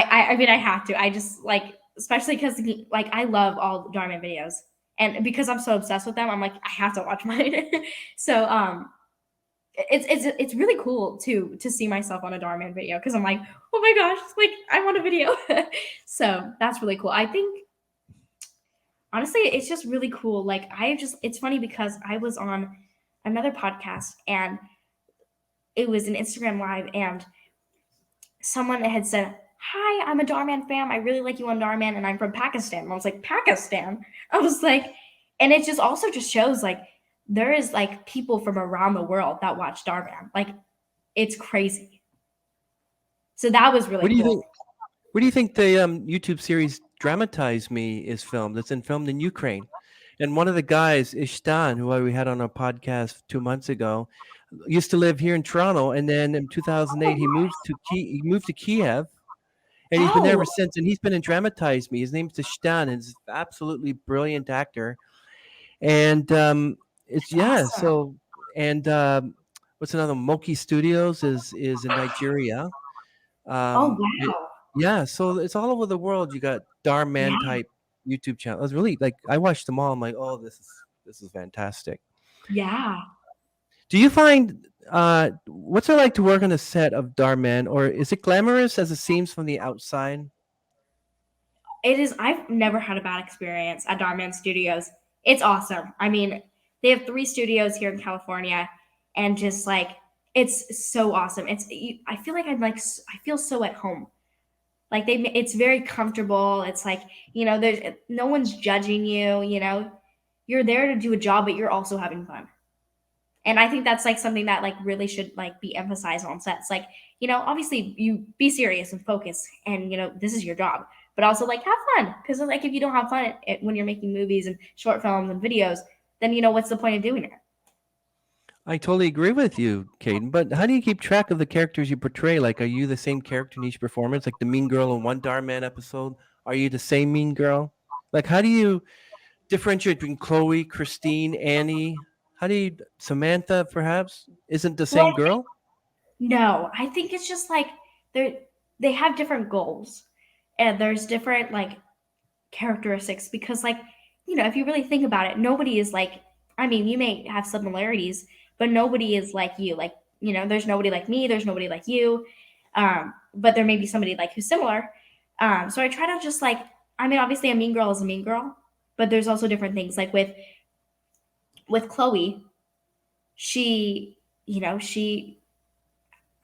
I mean, I have to. I just like, especially because like I love all Dhar Mann videos, and because I'm so obsessed with them, I'm like I have to watch mine. So it's really cool to see myself on a Dhar Mann video because I'm like, oh my gosh, like I want a video. So that's really cool. I think honestly, it's just really cool. Like it's funny because I was on another podcast and it was an Instagram live and someone had said, "Hi, I'm a Dhar Mann fan. I really like you on Dhar Mann, and I'm from Pakistan." And I was like, "Pakistan?" I was like, and it just also just shows like there is like people from around the world that watch Dhar Mann. Like it's crazy. So that was really What do you cool. think? Where do you think the YouTube series "Dramatize Me" is filmed? It's filmed in Ukraine, and one of the guys, Ishtan, who we had on our podcast 2 months ago, used to live here in Toronto, and then in 2008 he moved to Kiev, and he's been there Oh, ever since. And he's been in "Dramatize Me." His name's Ishtan, and he's an absolutely brilliant actor. And it's that's yeah. awesome. So and what's another? Moki Studios is in Nigeria. Oh It, wow. yeah, so it's all over the world. You got Dhar Yeah. Mann type YouTube channel. It's really like I watched them all. I'm like, oh, this is fantastic. Yeah. Do you find what's it like to work on a set of Dhar Mann, or is it glamorous as it seems from the outside? It is. I've never had a bad experience at Dhar Mann Studios. It's awesome. I mean, they have 3 studios here in California, and just like it's so awesome. I feel like I feel so at home. Like it's very comfortable. It's like there's no one's judging you. You're there to do a job, but you're also having fun. And I think that's like something that like really should like be emphasized on sets. Like, obviously you be serious and focus and this is your job, but also like have fun. Cause like if you don't have fun when you're making movies and short films and videos, then what's the point of doing it? I totally agree with you, Kayden. But how do you keep track of the characters you portray? Like, are you the same character in each performance? Like the mean girl in one Dhar Mann episode, are you the same mean girl? Like, how do you differentiate between Chloe, Christine, Annie? How do you Samantha perhaps isn't the Well, same girl? no, I think it's just like they have different goals and there's different like characteristics because like if you really think about it, nobody is like, I mean, you may have similarities, but nobody is like you. Like there's nobody like me, there's nobody like you, but there may be somebody like who's similar. So I try to just like, I mean, obviously a mean girl is a mean girl, but there's also different things like with Chloe. She she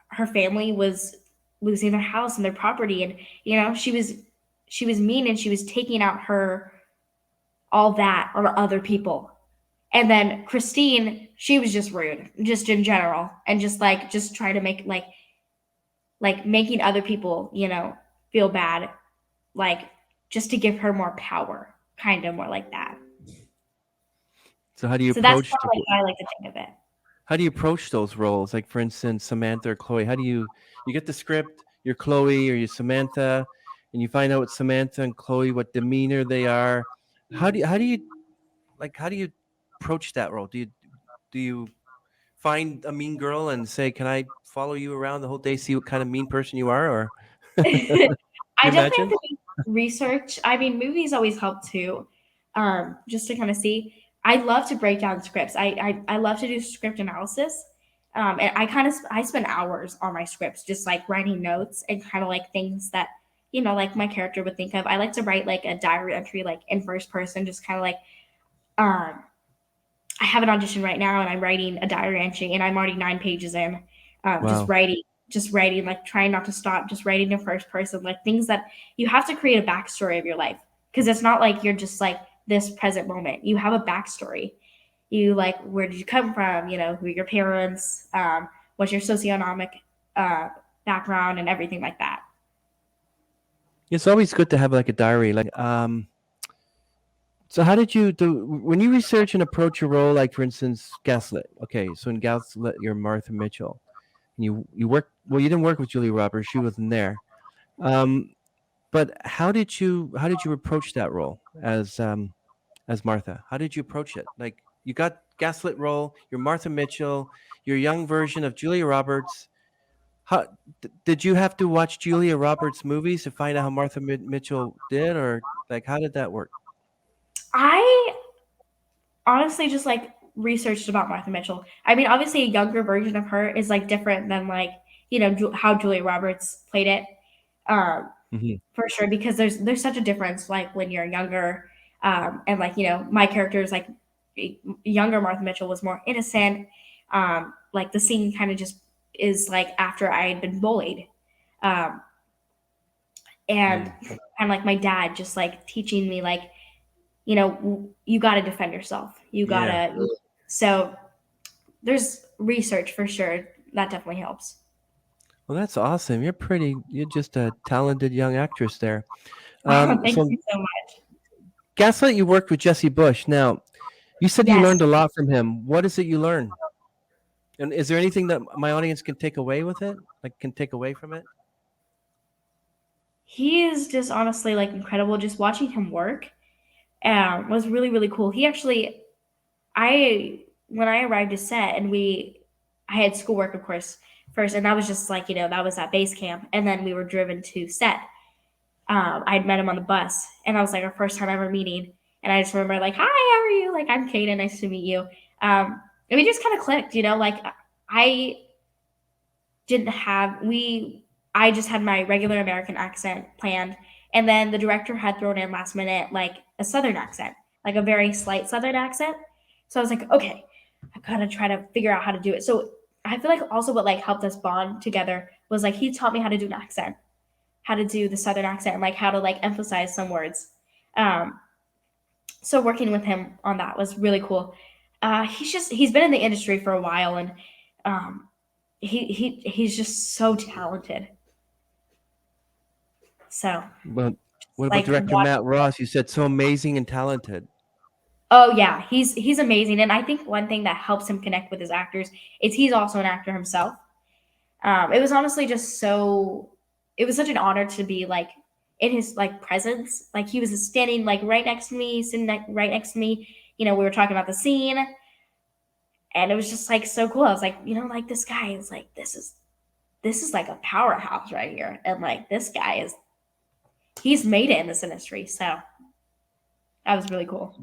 her family was losing their house and their property, and she was mean and she was taking out her all that on other people. And then Christine, she was just rude, just in general, and just try to make like making other people, feel bad, like just to give her more power, kind of more like that. So how do you So that's approach kind of like how I like to think of it. how do you approach those roles? Like for instance, Samantha or Chloe. How do you get the script? You're Chloe or you're Samantha, and you find out with Samantha and Chloe what demeanor they are. How do you approach that role? Do you find a mean girl and say, "Can I follow you around the whole day, see what kind of mean person you are?" Or I you definitely have imagine? to do research. I mean, movies always help too, just to kind of see. I love to break down scripts. I love to do script analysis, and I spend hours on my scripts, just like writing notes and kind of like things that like my character would think of. I like to write like a diary entry, like in first person, just kind of like um, I have an audition right now and I'm writing a diary entry and I'm already 9 pages in. Just Wow. writing, like trying not to stop, just writing in first person, like things that you have to create a backstory of your life. Cause it's not like you're just like this present moment. You have a backstory. You like, where did you come from? Who are your parents? What's your socioeconomic uh, background and everything like that. It's always good to have like a diary. Like, so how did you do when you research and approach a role? Like, for instance, Gaslit. Okay, so in Gaslit, you're Martha Mitchell. And you work well. You didn't work with Julia Roberts; she wasn't there. Um, but how did you approach that role as Martha? How did you approach it? Like, you got Gaslit role. You're Martha Mitchell. You're a young version of Julia Roberts. How did you have to watch Julia Roberts movies to find out how Martha Mitchell did, or like how did that work? I honestly just like researched about Martha Mitchell. I mean, obviously, a younger version of her is like different than like how Julia Roberts played it, Hmm. for sure. Because there's such a difference like when you're younger, and like my character is like younger. Martha Mitchell was more innocent. Like the scene kind of just is like after I had been bullied, um, and Mm. kind of like my dad just like teaching me like you got to defend yourself. You Yeah. gotta. So there's research for sure that definitely helps. Well, that's awesome. You're just a talented young actress there. Thank So you so much. Gaslight, you worked with Jesse Bush. Now, you said you Yes, learned a lot from him. What is it you learned? And is there anything that my audience can take away with it? Like can take away from it? he is just honestly like incredible. Just watching him work was really really cool. He actually, I when I arrived to set and I had schoolwork of course first, and that was just like that was at base camp, and then we were driven to set. I'd met him on the bus, and I was like our first time ever meeting, and I just remember like, "Hi, how are you? Like, I'm Kayden. Nice to meet you." And we just kind of clicked, Like, I didn't have we. I just had my regular American accent planned, and then the director had thrown in last minute like a Southern accent, like a very slight Southern accent. So I was like, okay, I gotta try to figure out how to do it. So I feel like also what like helped us bond together was like he taught me how to do an accent, how to do the Southern accent, and like how to like emphasize some words. Um, so working with him on that was really cool. He's been in the industry for a while, and um, he's just so talented. So Well, what about like director watch. Matt Ross? You said so amazing and talented. Oh yeah, he's amazing, and I think one thing that helps him connect with his actors is he's also an actor himself. It was honestly just so. It was such an honor to be like in his like presence. Like he was standing like right next to me, sitting right next to me. We were talking about the scene, and it was just like so cool. I was like, like this guy is like this is like a powerhouse right here, and like this guy is he's made it in this industry. So that was really cool.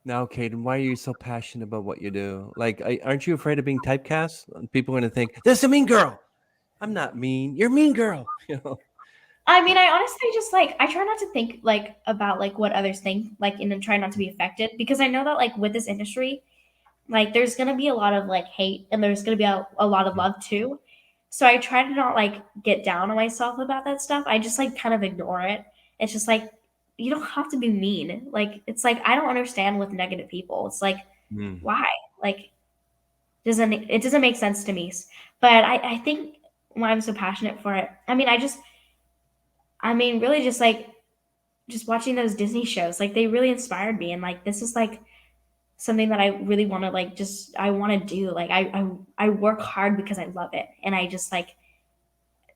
Now, Caden, why are you so passionate about what you do? Like, aren't you afraid of being typecast? People are going to think, this is a mean girl. I'm not mean. You're a mean girl. I mean, I honestly just like I try not to think like about like what others think, like and then try not to be affected because I know that like with this industry, like there's gonna be a lot of like hate and there's gonna be a lot of love too. So I try to not like get down on myself about that stuff. I just like kind of ignore it. It's just like you don't have to be mean. Like it's like I don't understand with negative people. It's like Mm. why? Like it doesn't make sense to me. But I think why I'm so passionate for it. I mean, really just watching those Disney shows, like they really inspired me. And like, this is like something that I really want to like, just, I want to do. Like, I work hard because I love it. And I just like,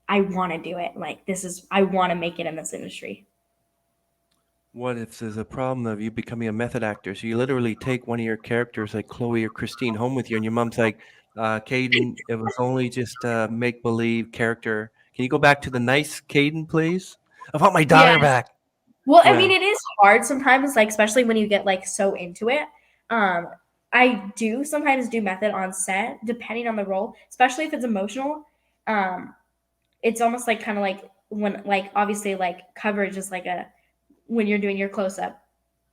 I want to do it. Like, I want to make it in this industry. What if there's a problem of you becoming a method actor? So you literally take one of your characters, like Chloe or Christine, home with you, and your mom's like, Caden, it was only just a make believe character. Can you go back to the nice Caden, please? I want my Yeah. daughter back. Well, I Yeah. mean, it is hard sometimes, like, especially when you get like so into it. Um, I do sometimes do method on set, depending on the role, especially if it's emotional. Um, it's almost like kind of like when like obviously like coverage is like a when you're doing your close up,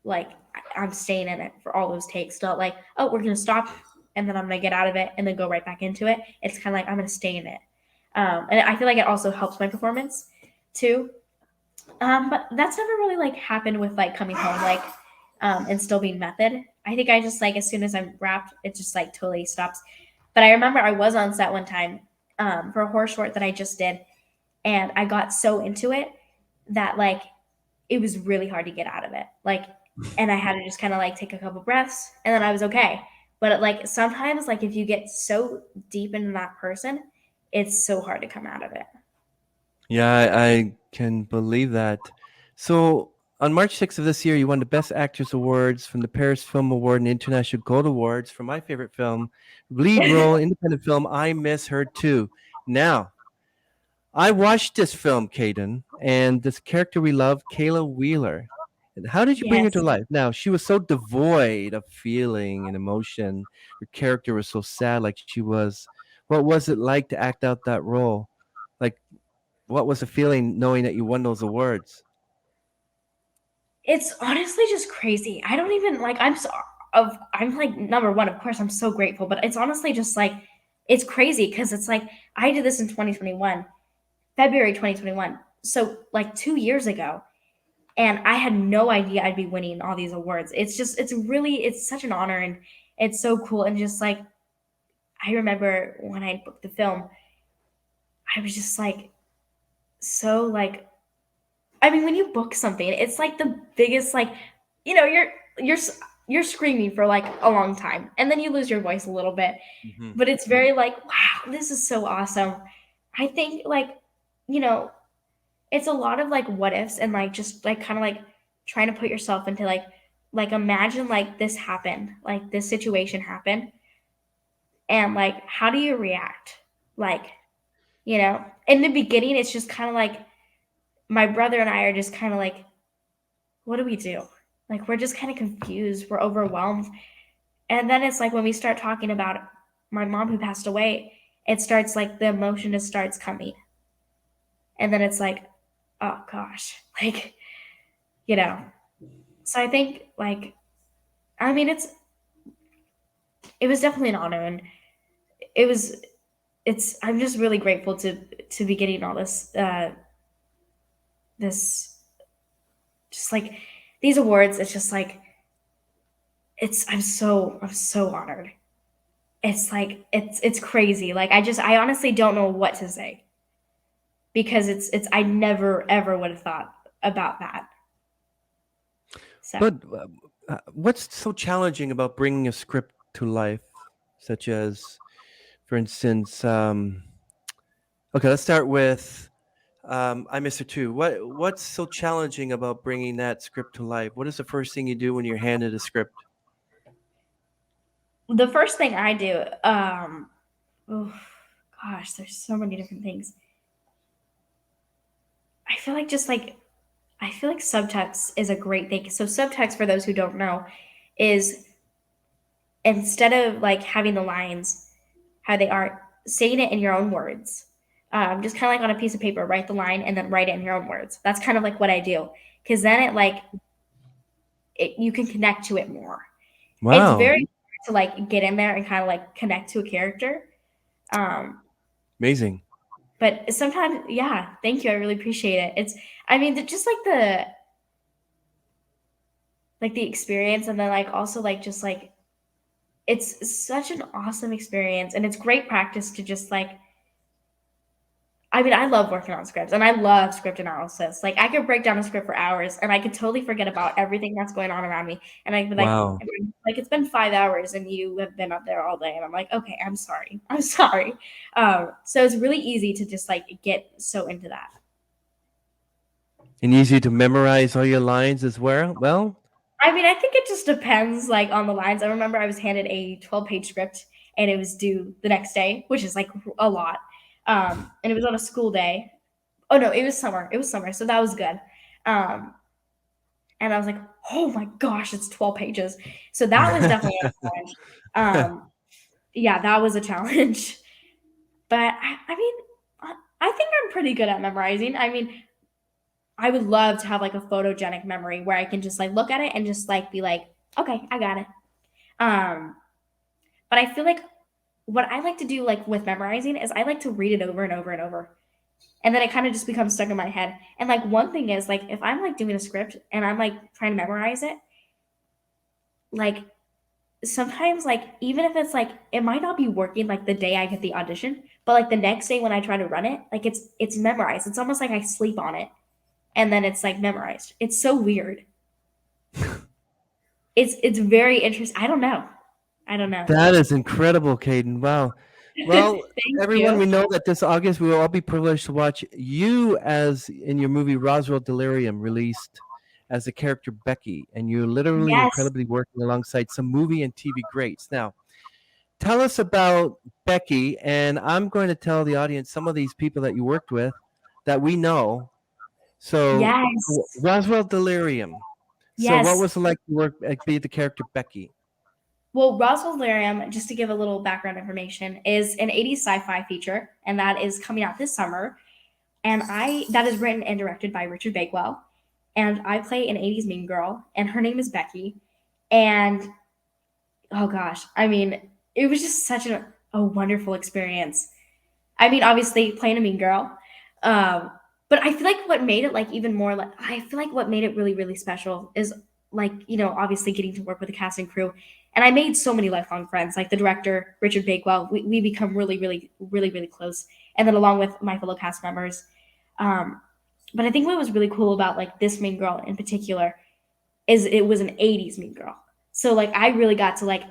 like I'm staying in it for all those takes, not like, oh, we're gonna stop and then I'm gonna get out of it and then go right back into it. It's kind of like I'm gonna stay in it. And I feel like it also helps my performance too. But that's never really like happened with like coming home, like and still being method. I think I just like as soon as I'm wrapped, it just like totally stops. But I remember I was on set one time for a horror short that I just did, and I got so into it that like it was really hard to get out of it. Like, and I had to just kind of like take a couple breaths, and then I was okay. But like sometimes, like if you get so deep into that person, it's so hard to come out of it. Yeah, I can believe that. So on March 6th of this year, you won the Best Actress Awards from the Paris Film Award and International Gold Awards for my favorite film, lead role, independent film, I Miss Her Too. Now, I watched this film, Kayden, and this character we love, Kayla Wheeler. And how did you bring her to Yes. life? Now, she was so devoid of feeling and emotion. Her character was so sad, like she was. What was it like to act out that role? Like, what was the feeling knowing that you won those awards? It's honestly just crazy. I don't even like I'm like number one, of course I'm so grateful, but it's honestly just like it's crazy because it's like I did this in 2021, February 2021. So like 2 years ago. And I had no idea I'd be winning all these awards. It's such an honor and it's so cool. And just like I remember when I booked the film, I was just like so like I mean, when you book something, it's like the biggest like, you know, you're screaming for like a long time, and then you lose your voice a little bit. Hmm. But it's very like, wow, this is so awesome. I think like, you know, it's a lot of like what ifs and like just like kind of like trying to put yourself into like imagine like this happened, like this situation happened, and like how do you react? Like, in the beginning, it's just kind of like my brother and I are just kind of like, what do we do? Like, we're just kind of confused. We're overwhelmed. And then it's like when we start talking about my mom who passed away, it starts like the emotion just starts coming. And then it's like, oh gosh, like, you know. So I think like, I mean, it was definitely an honor, and it was, I'm just really grateful to be getting all this, just like these awards. It's just like, I'm so honored. It's like it's crazy. Like I honestly don't know what to say because it's I never ever would have thought about that. So But what's so challenging about bringing a script to life, such as, for instance, okay, let's start with I Miss Her Too. What's so challenging about bringing that script to life? What is the first thing you do when you're handed a script? the first thing I do, oh gosh, there's so many different things. I feel like just like I feel like subtext is a great thing. So subtext, for those who don't know, is instead of like having the lines how they are, saying it in your own words. Just kind of like on a piece of paper, write the line and then write it in your own words. That's kind of like what I do because then you can connect to it more. It's Wow, very hard to like get in there and kind of like connect to a character. Um, amazing. but sometimes, yeah, thank you. I really appreciate it. I mean, just like the experience, and then like also like just like it's such an awesome experience, and it's great practice to just like. I mean, I love working on scripts and I love script analysis. Like, I could break down a script for hours and I could totally forget about everything that's going on around me. And I'd be Wow. like, it's been 5 hours and you have been up there all day. And I'm like, okay, I'm sorry. I'm sorry. So it's really easy to just like get so into that. And easy to memorize all your lines as well? Well, I mean, I think it just depends like on the lines. I remember I was handed a 12-page script and it was due the next day, which is like a lot. And it was on a school day. Oh no, it was summer. It was summer, so that was good. Um, and I was like, oh my gosh, it's 12 pages. So that was definitely a challenge. Yeah, that was a challenge. But I mean, I think I'm pretty good at memorizing. I mean, I would love to have like a photogenic memory where I can just like look at it and just like be like, okay, I got it. Um, but I feel like what I like to do like with memorizing is I like to read it over and over and over. And then it kind of just becomes stuck in my head. And like one thing is like if I'm like doing a script and I'm like trying to memorize it, like sometimes like even if it's like it might not be working like the day I get the audition, but like the next day when I try to run it, like it's memorized. It's almost like I sleep on it and then it's like memorized. It's so weird. It's very interesting. I don't know. that is incredible, Kayden. Wow. Well, Thank everyone, you. we know that this August we will all be privileged to watch you as in your movie Roswell Delirium, released as the character Becky, and you're literally and Yes. incredibly working alongside some movie and TV greats. Now, tell us about Becky, and I'm going to tell the audience some of these people that you worked with. that we know. So Yes. Roswell Delirium. So what Yes. was it like to work be the character Becky? Well, Roswell Delirium, just to give a little background information, is an 80s sci-fi feature, and that is coming out this summer. And that is written and directed by Richard Bakewell. And I play an 80s mean girl, and her name is Becky. And oh gosh, I mean, it was just such a wonderful experience. I mean, obviously playing a mean girl. But I feel like what made it like even more like I feel like what made it really, really special is like, obviously getting to work with the cast and crew. And I made so many lifelong friends, like the director, Richard Bakewell. We become really, really, really, really close. And then along with my fellow cast members. But I think what was really cool about like this mean girl in particular is it was an 80s mean girl. So like I really got to like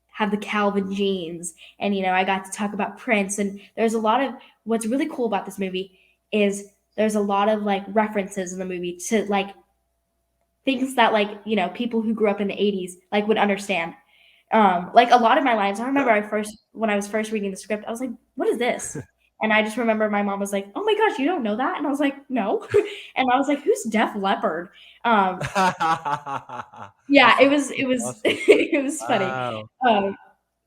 have the Calvin jeans, and I got to talk about Prince. And there's a lot of what's really cool about this movie is there's a lot of like references in the movie to like things that like people who grew up in the 80s like would understand. Like a lot of my lines, I remember when I was first reading the script, I was like, what is this? And I just remember my mom was like, oh my gosh, you don't know that? And I was like, no. And I was like, who's Def Leppard? Yeah, it was Awesome. it was funny. Wow.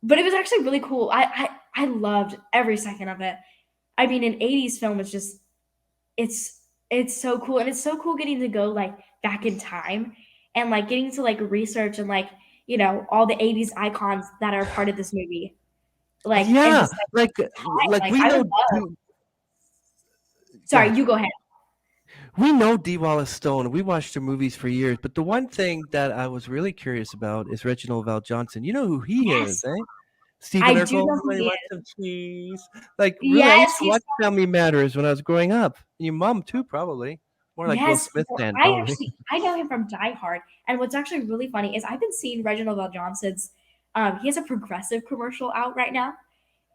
But it was actually really cool. I loved every second of it. I mean, an 80s film is just it's so cool. And it's so cool getting to go like back in time and like getting to like research and like, all the 80s icons that are part of this movie. Like and Yeah, just like we I know would love. Sorry, you go ahead. we know Dee Wallace Stone. We watched her movies for years, but the one thing that I was really curious about is Reginald Val Johnson. You know who he is, Yes, eh? I Stephen do Urkel. know who Somebody he wants is. some cheese. Like really, I used Yes, to watch Family Matters when I was growing up. And your mom too, probably. More like Will yes. Smith Well, fan, probably. I know him from Die Hard. And what's actually really funny is I've been seeing Reginald Val Johnson's he has a progressive commercial out right now,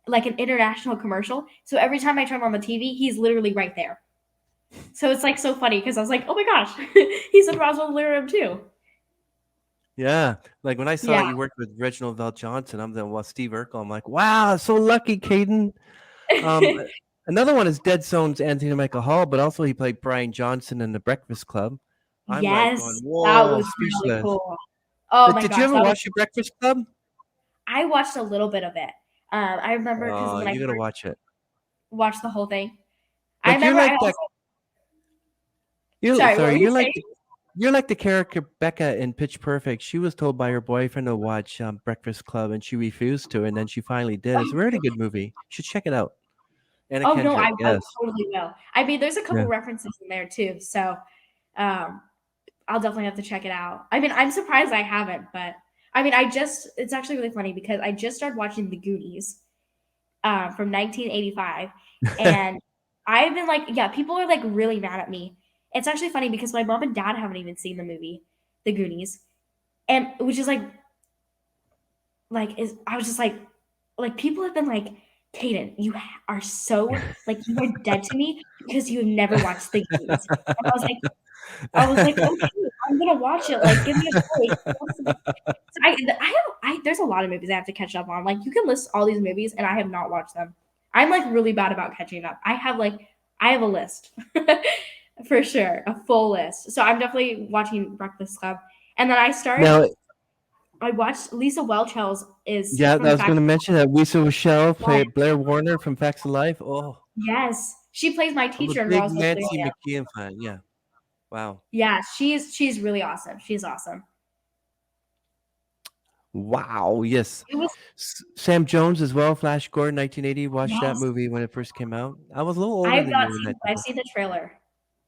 like an international commercial. So every time I turn on the TV, he's literally right there. So it's like so funny because I was like, oh my gosh, he's in Roswell Lyrium too. Yeah, like when I saw Yeah. you worked with Reginald Val Johnson, I'm then well Steve Urkel. I'm like, wow, so lucky, Kayden. Um, Another one is Dead Zone's Anthony Michael Hall, but also he played Brian Johnson in The Breakfast Club. I'm like going, Yes, that whoa, was really speechless. cool. Oh my Did you gosh, ever that was. watch The Breakfast Club? I watched a little bit of it. I remember because Oh, when I you gotta first watch it. watched the whole thing, I Like you're remember I like that. also. You're Sorry, what sorry. were you saying? You're like the character Becca in Pitch Perfect. She was told by her boyfriend to watch Breakfast Club, and she refused to, and then she finally did. It's a really good movie. You should check it out. Anna Oh no, Kendrick, I yes. totally will. I mean, there's a Yeah. couple references in there too, so um, I'll definitely have to check it out. I mean, I'm surprised I haven't, but I mean, it's actually really funny because I just started watching The Goonies from 1985, and I've been like, yeah, people are like really mad at me. It's actually funny because my mom and dad haven't even seen the movie, The Goonies, and which is like is I was just like people have been like, Kayden, you are so like you are dead to me because you have never watched The Goonies. And I was like, okay, I'm gonna watch it. Like, give me a break. So there's a lot of movies I have to catch up on. Like, you can list all these movies, and I have not watched them. I'm like really bad about catching up. I have a list for sure, a full list. So I'm definitely watching Breakfast Club, and then Now, I watched Lisa Welchels is yeah, I from was going Facts. to mention that Lisa Rochelle played Blair Warner from Facts of Life. Oh, Yes, she plays my I'm a teacher in big Roswell. Nancy McKeon fan. Yeah, wow, Yeah, she's really awesome. She's awesome. wow, yes. It was Sam Jones as well. Flash Gordon, 1980. Watched that yes. movie when it first came out. I was a little older I've than not you in seen that. it, but I've seen the trailer.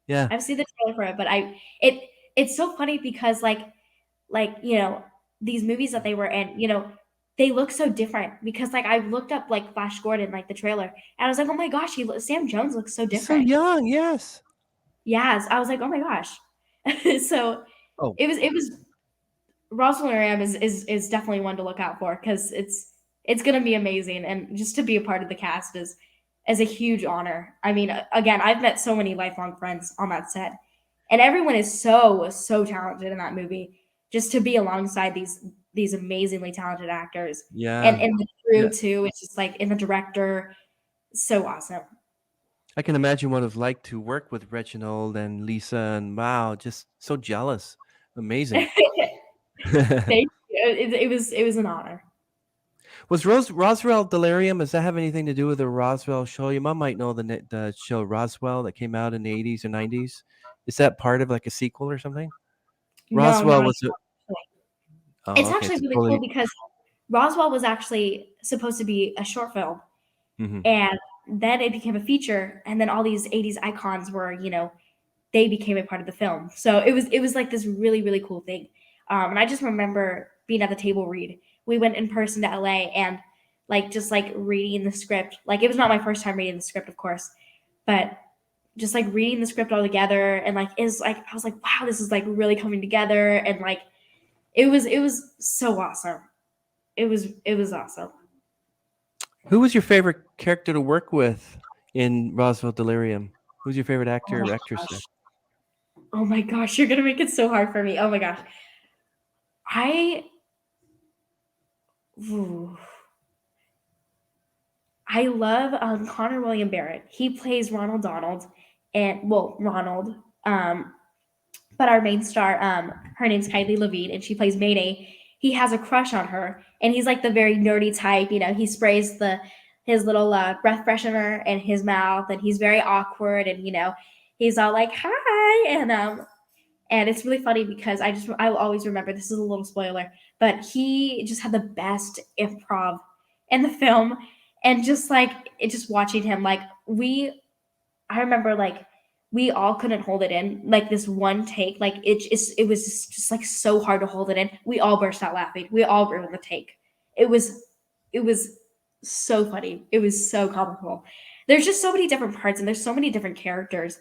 Yeah, I've seen the trailer for it, but it's so funny because like these movies that they were in, they look so different because like I looked up like Flash Gordon, like the trailer, and I was like, oh my gosh, Sam Jones looks so he's so different. young. Yes. Yes, I was like, oh my gosh. So Oh, it was Roswell Ram is definitely one to look out for because it's gonna be amazing, and just to be a part of the cast is a huge honor. I mean, again, I've met so many lifelong friends on that set, and everyone is so talented in that movie. Just to be alongside these amazingly talented actors, yeah. and the crew too. It's just like in the director, so awesome. I can imagine what it was like to work with Reginald and Lisa, and wow, just so jealous. Amazing. Thank you. It was an honor. Was Roswell Delirium? Does that have anything to do with the Roswell show? Your mom might know the show Roswell that came out in the 80s or 90s. Is that part of like a sequel or something? No, Roswell not was a, oh, It's okay, actually it's really cool totally. because Roswell was actually supposed to be a short film, Mhm. and then it became a feature, and then all these 80s icons were, they became a part of the film. So it was like this really, really cool thing. And I just remember being at the table read. We went in person to LA and like just like reading the script. Like it was not my first time reading the script, of course, but just like reading the script all together and like is like I was like, wow, this is like really coming together, and like it was so awesome. It was awesome. Who was your favorite character to work with in Roswell Delirium? Who's your favorite Oh actor my or actress there? gosh. Oh my gosh, you're gonna make it so hard for me. Oh my gosh. I ooh. I love Connor William Barrett. He plays Ronald Donald, and well, Ronald. Um, but our main star, her name's Kylie Levine, and she plays Mayday. He has a crush on her, and he's like the very nerdy type. He sprays his little breath freshener in his mouth, and he's very awkward, and he's all like hi, and it's really funny because I will always remember, this is a little spoiler, but he just had the best improv in the film, and just like just watching him, like I remember like we all couldn't hold it in, like this one take, like it was just like so hard to hold it in. We all burst out laughing. We all ruined the take. It was so funny. It was so comical. There's just so many different parts, and there's so many different characters,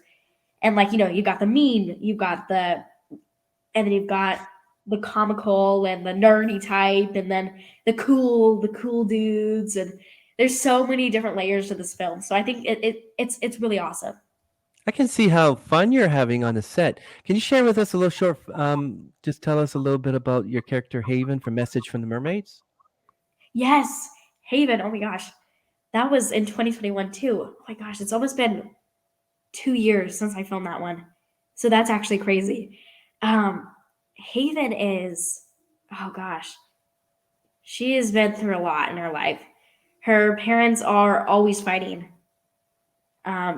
and like you got the mean, and then you've got the comical and the nerdy type, and then the cool dudes, and there's so many different layers to this film. So I think it's really awesome. I can see how fun you're having on the set. Can you share with us a little short, just tell us a little bit about your character Haven from Message from the Mermaids? Yes, Haven. Oh my gosh, that was in 2021 too. Oh my gosh, it's almost been 2 years since I filmed that one. So that's actually crazy. Um, Haven is, oh gosh, she has been through a lot in her life. Her parents are always fighting.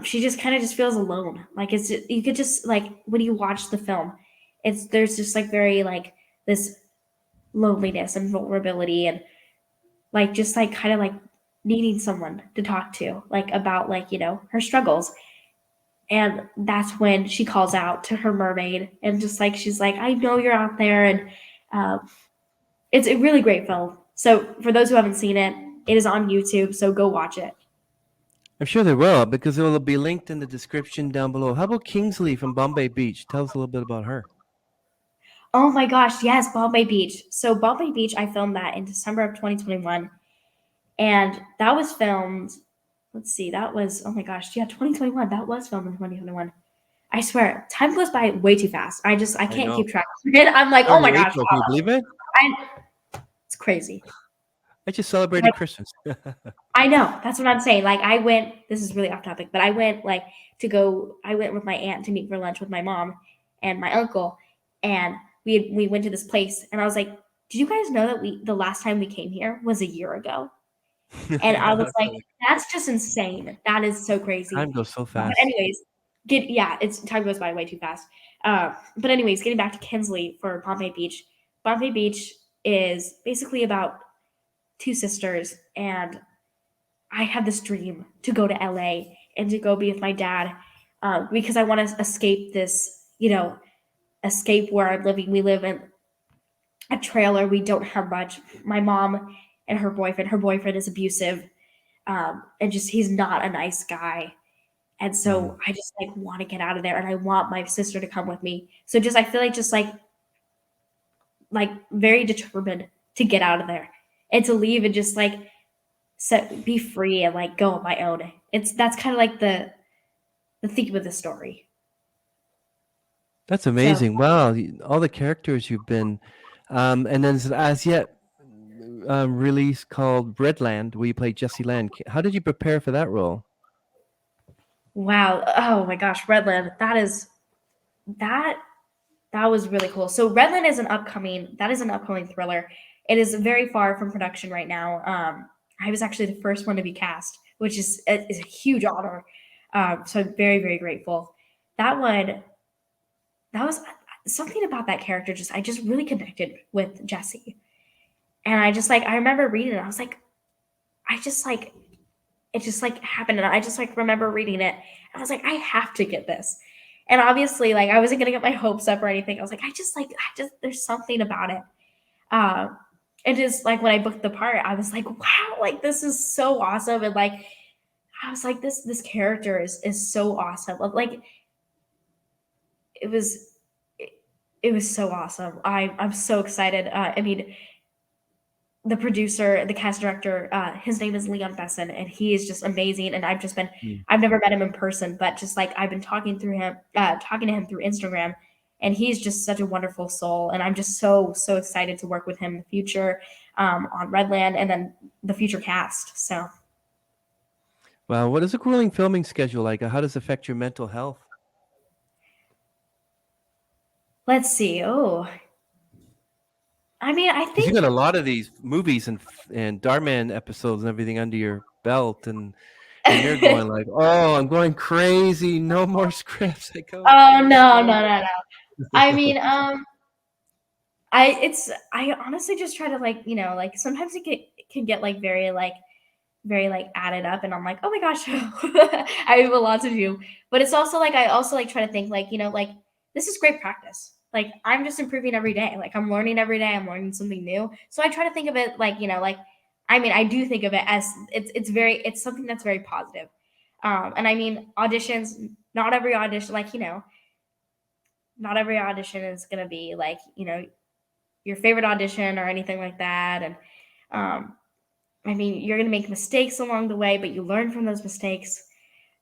She just kind of just feels alone. Like you could just like when you watch the film, there's just like very like this loneliness and vulnerability, and like just like kind of like needing someone to talk to, like about like her struggles. And that's when she calls out to her mermaid, and just like she's like, I know you're out there. And it's a really great film. So for those who haven't seen it, it is on YouTube, so go watch it. I'm sure they will because it will be linked in the description down below. How about Kingsley from Bombay Beach? Tell us a little bit about her. Oh my gosh, yes, Bombay Beach. So Bombay Beach, I filmed that in December of 2021, and that was filmed. Let's see, that was, oh my gosh, yeah, 2021. That was filmed in 2021. I swear, time goes by way too fast. I I can't know. keep track of it. I'm like, oh Starting my in gosh, April, can you believe it? it's crazy. I just celebrated Christmas. I know. That's what I'm saying. Like I went, this is really off topic, but I went like I went with my aunt to meet for lunch with my mom and my uncle, and we went to this place, and I was like, did you guys know that the last time we came here was a year ago? And I was like, that's just insane. That is so crazy. Time goes so But fast. anyways, it's time goes by way too fast. But anyways, getting back to Kinsley for Bombay Beach. Bombay Beach is basically about two sisters, and I had this dream to go to LA and to go be with my dad, because I want to escape this, escape where I'm living. We live in a trailer. We don't have much. My mom and her boyfriend is abusive, and just he's not a nice guy. And Mhm. so I just like want to get out of there, and I want my sister to come with me. So just I feel like just like very determined to get out of there and to leave and just like be free and like go on my own. That's kind of like the theme of the story. That's So amazing. Wow, all the characters you've been, and then as yet release called Redland, where you play Jesse Land. How did you prepare for that role? Wow. Oh my gosh, Redland. That that was really cool. So Redland is an upcoming thriller. It is very far from production right now. I was actually the first one to be cast, which is a huge honor. So I'm very, very grateful. That one, that was something about that character. I just really connected with Jesse, and I remember reading it. I was like, I just like it just like happened, and I just like remember reading it. And I was like, I have to get this. And obviously, like I wasn't gonna get my hopes up or anything. I was like, I just there's something about it. Uh, it is like when I booked the part, I was like, wow, like this is so awesome. And like I was like, this character is so awesome. Like it was it, it was so awesome. I'm so excited. I mean, the producer, the cast director, his name is Leon Besson, and he is just amazing. And Mm. I've never met him in person, but just like I've been talking to him through Instagram, and he's just such a wonderful soul. And I'm just so excited to work with him in the future, on Redland, and then the future cast. So Wow, what is a grueling filming schedule like? How does it affect your mental health? let's see. Oh, I mean, I Because you think got a lot of these movies and Dhar Mann episodes and everything under your belt, and you're going like, oh, I'm going crazy. No more scripts. I go oh too no, slow. no, no, no. I mean, I honestly just try to like, like sometimes it can get like very like added up, and I'm like, oh my gosh, I have a lot to do. But it's also like I also like try to think like, like this is great practice. Like I'm just improving every day. Like I'm learning every day. I'm learning something new. So I try to think of it like, like I mean, I do think of it as it's something that's very positive. And I mean, auditions, not every audition, like, not every audition is gonna be like, your favorite audition or anything like that. And I mean, you're going to make mistakes along the way, but you learn from those mistakes.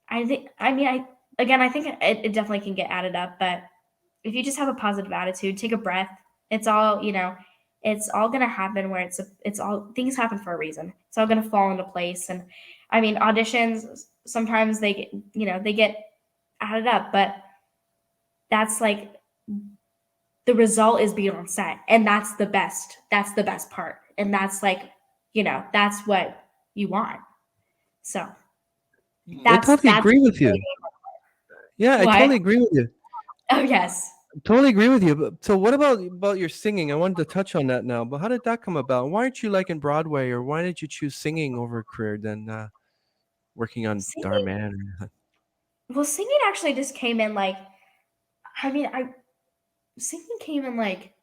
I think it definitely can get added up, but if you just have a positive attitude, take a breath, it's all, it's all going to happen where it's all things happen for a reason. It's all going to fall into place. And I mean, auditions, sometimes they get added up, but that's like the result is being on set, and that's the best part. And that's like, that's what you want. So I that's totally agree with you. Yeah, I what. totally agree with you. Oh yes. Totally agree with you. But so what about your singing? I wanted to touch on that now. But how did that come about? Why aren't you like in Broadway, or why did you choose singing over a career than working on Dhar Singing, Mann? singing actually just came in like, I mean, I singing came in like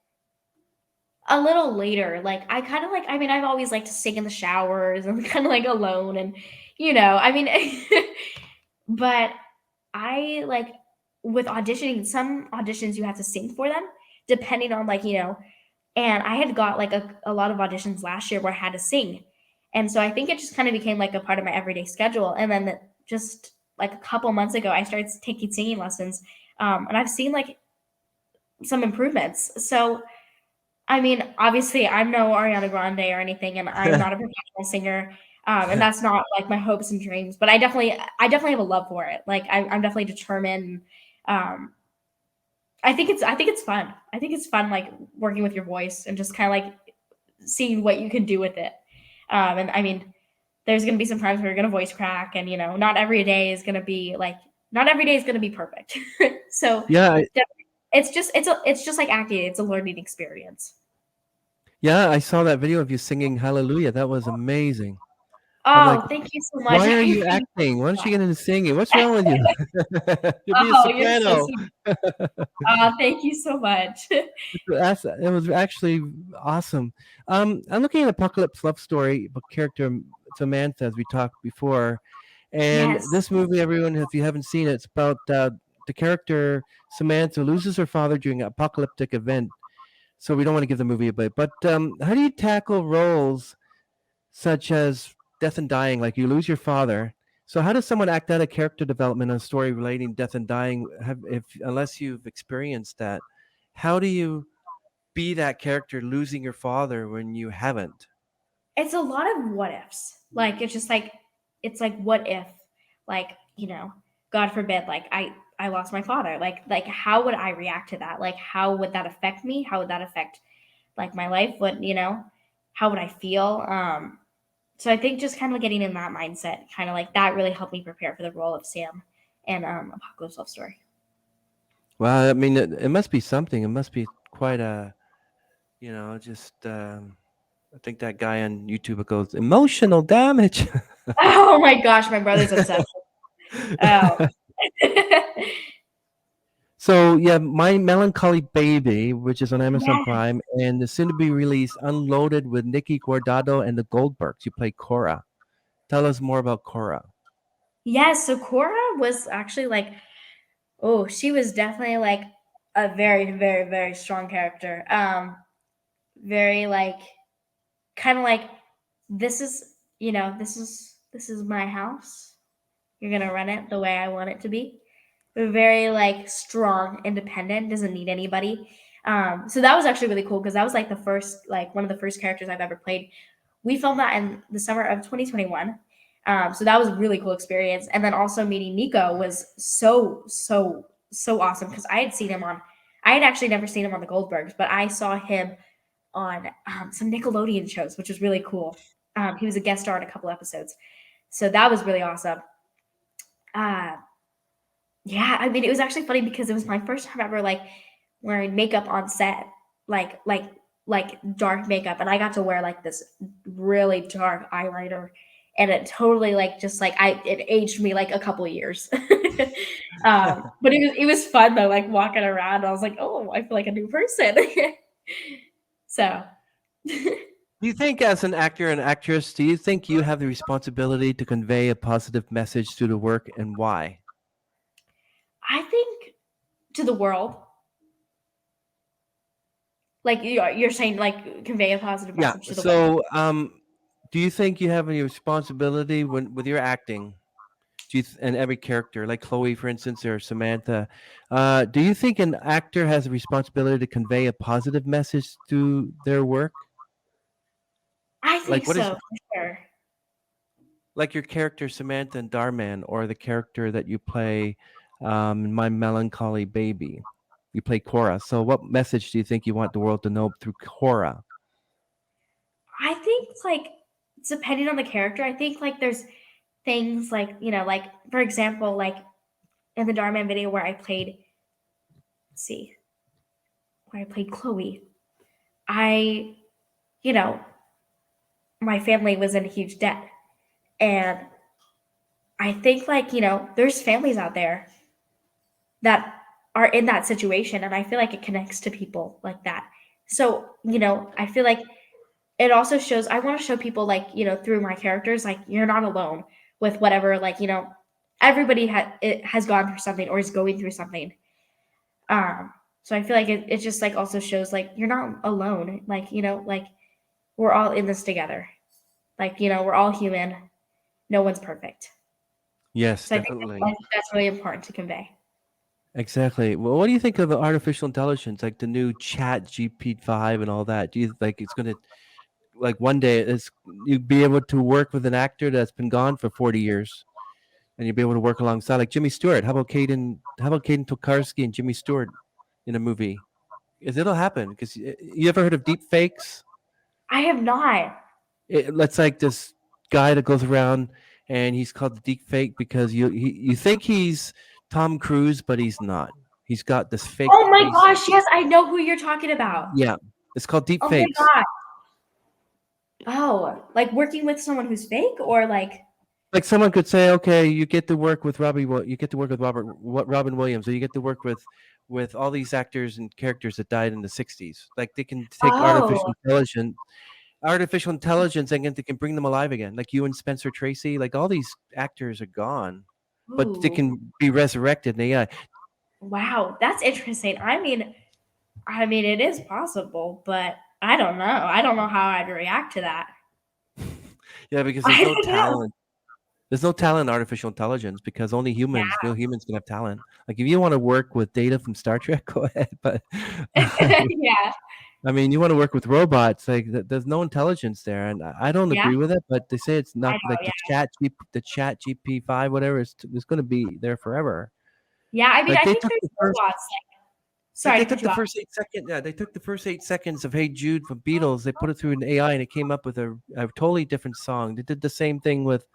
a little later. Like I kind of like, I mean, I've always liked to sing in the showers and kind of like alone, and I mean, but I like with auditioning, some auditions you have to sing for them depending on like, and I had got like a lot of auditions last year where I had to sing. And so I think it just kind of became like a part of my everyday schedule. And then just like a couple months ago, I started taking singing lessons. And I've seen like some improvements. So I mean, obviously, I'm no Ariana Grande or anything, and I'm not a professional singer, and that's not like my hopes and dreams. But I definitely have a love for it. Like I'm definitely determined. Um, I think it's fun. I think it's fun, like working with your voice and just kind of like seeing what you can do with it. And I mean, there's gonna be some times where you're gonna voice crack, and not every day is gonna be like not every day is gonna be perfect. So Yeah, it's just like acting. It's a learning experience. yeah, I saw that video of you singing Hallelujah. That was amazing. I'm like, Oh, thank you so much. why I are you appreciate acting? Why don't that. you get into singing? What's wrong with you? You'll be a Oh, you're so soprano. sweet. Thank you so much. It was actually awesome. I'm looking at Apocalypse Love Story, a character Samantha, as we talked before. And Yes. this movie, everyone, if you haven't seen it, it's about the character Samantha loses her father during an apocalyptic event. So we don't want to give the movie away. But how do you tackle roles such as death and dying? Like you lose your father. So how does someone act out a character development in a story relating death and dying? If unless you've experienced that, how do you be that character losing your father when you haven't? It's a lot of what ifs. Like it's just like it's like what if, like, God forbid, like I lost my father. Like how would I react to that? Like how would that affect me? How would that affect like my life? How would I feel? So I think just kind of getting in that mindset, kind of like that really helped me prepare for the role of Sam and Apocalypse Love Story. Well, I mean, it must be something. It must be quite a, just. I think that guy on YouTube goes emotional damage. Oh my gosh, my brother's obsessed. Oh. So yeah, My Melancholy Baby, which is on Amazon Yes. Prime, and the soon-to-be released Unloaded with Nikki Guardado and the Goldbergs. You play Cora. Tell us more about Cora. Yes, so Cora was actually like, oh, she was definitely like a very, very, very strong character. Very like kind of like this is, this is my house. You're gonna run it the way I want it to be. Very like strong, independent, doesn't need anybody. So that was actually really cool because that was like one of the first characters I've ever played. We filmed that in the summer of 2021. So that was a really cool experience. And then also meeting Nico was so, so, so awesome because I had actually never seen him on the Goldbergs, but I saw him on some Nickelodeon shows, which was really cool. He was a guest star in a couple episodes. So that was really awesome. Yeah, I mean, it was actually funny because it was my first time ever like wearing makeup on set, like dark makeup, and I got to wear like this really dark eyeliner, and it totally like just like it aged me like a couple of years. But it was fun though, like walking around. I was like, oh, I feel like a new person. So. Do you think, as an actor and actress, do you think you have the responsibility to convey a positive message through the work, and why? I think to the world, like you're saying, like convey a positive Yeah. message to the world. So, do you think you have any responsibility with your acting? And every character, like Chloe, for instance, or Samantha, do you think an actor has a responsibility to convey a positive message through their work? I think Like, what is so, for sure. like your character Samantha in Dhar Mann, or the character that you play in My Melancholy Baby? You play Cora. So, what message do you think you want the world to know through Cora? I think like depending on the character, I think like there's things like, like for example, like in the Dhar Mann video where I played, let's see, where I played Chloe, I, you know, my family was in huge debt. And I think like, there's families out there that are in that situation. And I feel like it connects to people like that. So, I feel like it also shows, I want to show people like, through my characters, like you're not alone with whatever, like, everybody has gone through something or is going through something. So I feel like it just like also shows like you're not alone. Like, like we're all in this together. Like, we're all human. No one's perfect. Yes, So I think definitely. that's really important to convey. Exactly. Well, what do you think of the artificial intelligence, like the new Chat GPT-5 and all that? Do you like it's going to, like, one day you'd be able to work with an actor that's been gone for 40 years, and you'd be able to work alongside, like Jimmy Stewart? How about Kayden Tokarski and Jimmy Stewart in a movie? Because it'll happen. Because you ever heard of deep fakes? I have not. It's like this guy that goes around, and he's called the deep fake because you think he's Tom Cruise, but he's not. He's got this fake Oh my face. gosh, yes, I know who you're talking about. Yeah, it's called deep Oh fakes. my god. Oh, like working with someone who's fake or like Like someone could say, okay, you get to work with you get to work with Robin Williams, or you get to work with all these actors and characters that died in the 60s. Like they can take oh. artificial intelligence, and they can bring them alive again. Like you and Spencer Tracy, like all these actors are gone, but they Ooh. can be resurrected in AI. Wow, that's interesting. I mean it is possible, but I don't know. I don't know how I'd react to that. Yeah, because I there's no don't know. talent. There's no talent in artificial intelligence because real humans can have talent. Like if you want to work with Data from Star Trek, go ahead. But Yeah. Yeah. I mean, you want to work with robots, like there's no intelligence there, and I don't Yeah, agree with it. But they say it's I not know. like Yeah, the Chat GP5, whatever. It's going to be there forever. yeah. I mean, Like I they think took there's the first, robots. like Sorry they to cut took you the off. first 8 seconds. Yeah, they took the first 8 seconds of "Hey Jude" from Beatles. They put it through an AI, and it came up with a totally different song. They did the same thing with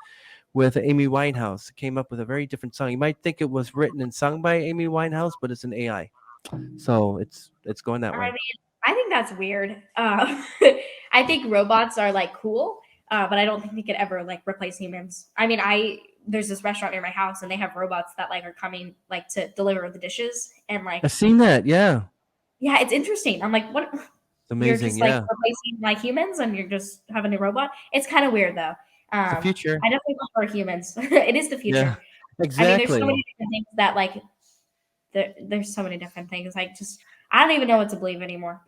Amy Winehouse. It came up with a very different song. You might think it was written and sung by Amy Winehouse, but it's an AI. So it's going that I way. mean, I think that's weird. I think robots are like cool, but I don't think they could ever like replace humans. I mean, there's this restaurant near my house, and they have robots that like are coming like to deliver the dishes, and like I've seen that. Yeah, yeah, it's interesting. I'm like, what? it's You're amazing. just like Yeah, replacing like humans, and you're just having a robot. It's kind of weird though. it's the future. I definitely prefer humans. It is the Yeah, future. I mean, there's so exactly. many different things that like there's so many different things. Like just I don't even know what to believe anymore.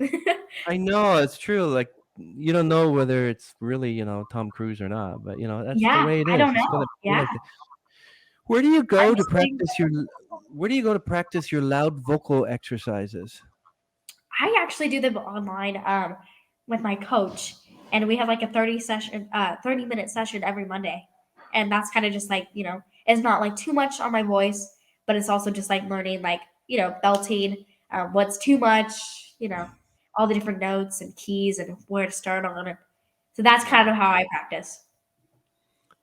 I know it's true. Like you don't know whether it's really Tom Cruise or not, but that's the Yeah, way it I is. don't It's know. gonna be Yeah, like that. Where do you I'm go to just waiting. practice your Where do you go to practice your loud vocal exercises? I actually do them online with my coach, and we have like a 30-minute session every Monday, and that's kind of just like it's not like too much on my voice, but it's also just like learning like belting, what's too much, all the different notes and keys and where to start on it. So that's kind Wow, of how I practice,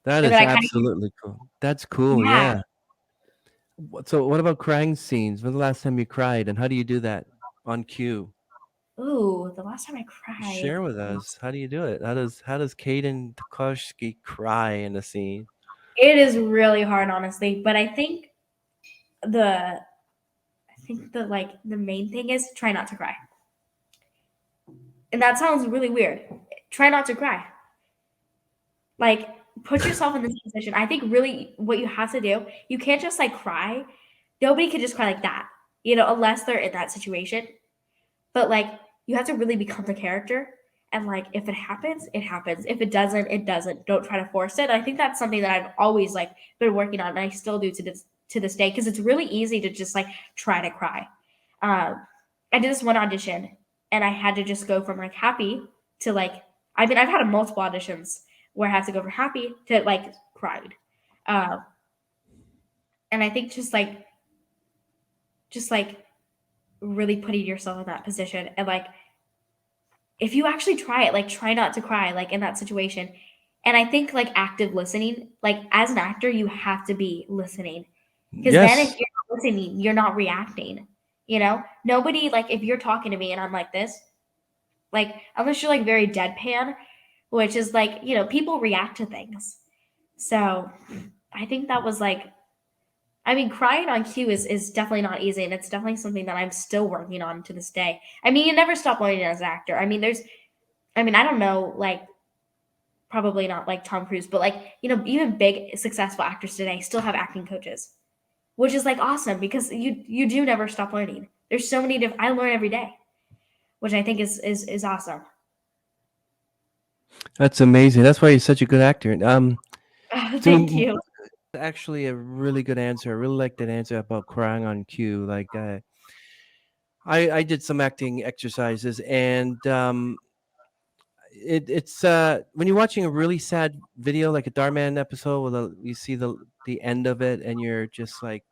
that and then is I kind of absolutely cool. That's cool. yeah. Yeah. So, what about crying scenes? When's the last time you cried, and how do you do that on cue? Ooh, the last time I cried. Share with us. How do you do it? How does Kayden Tokarski cry in a scene? It is really hard, honestly, but the I think the main thing is try not to cry. And that sounds really weird. Try not to cry. Like put yourself in this position. I think really what you have to do, you can't just like cry. Nobody can just cry like that, unless they're in that situation. But like you have to really become the character. And like if it happens, it happens. If it doesn't, it doesn't. Don't try to force it. I think that's something that I've always like been working on, and I still do to this day because it's really easy to just like try to cry. I did this one audition, and I had to just go from like happy to like I mean I've had multiple auditions where I had to go from happy to like cried, uh, and I think just like really putting yourself in that position and like if you actually try it, like try not to cry, like in that situation. And I think like active listening, like as an actor, you have to be listening. Because then if Yes. you're not listening, you're not reacting. Nobody like if you're talking to me and I'm like this, like unless you're like very deadpan, which is like, people react to things. So I think that was like I mean, crying on cue is definitely not easy, and it's definitely something that I'm still working on to this day. I mean, you never stop learning as an actor. I don't know, like probably not like Tom Cruise, but like even big successful actors today still have acting coaches, which is like awesome because you do never stop learning. There's so many different. I learn every day, which I think is awesome. That's amazing. That's why he's such a good actor. Thank So you. actually a really good answer. I really like that answer about crying on cue. Like I did some acting exercises, and it's when you're watching a really sad video like a Dhar Mann episode where you see the end of it, and you're just like,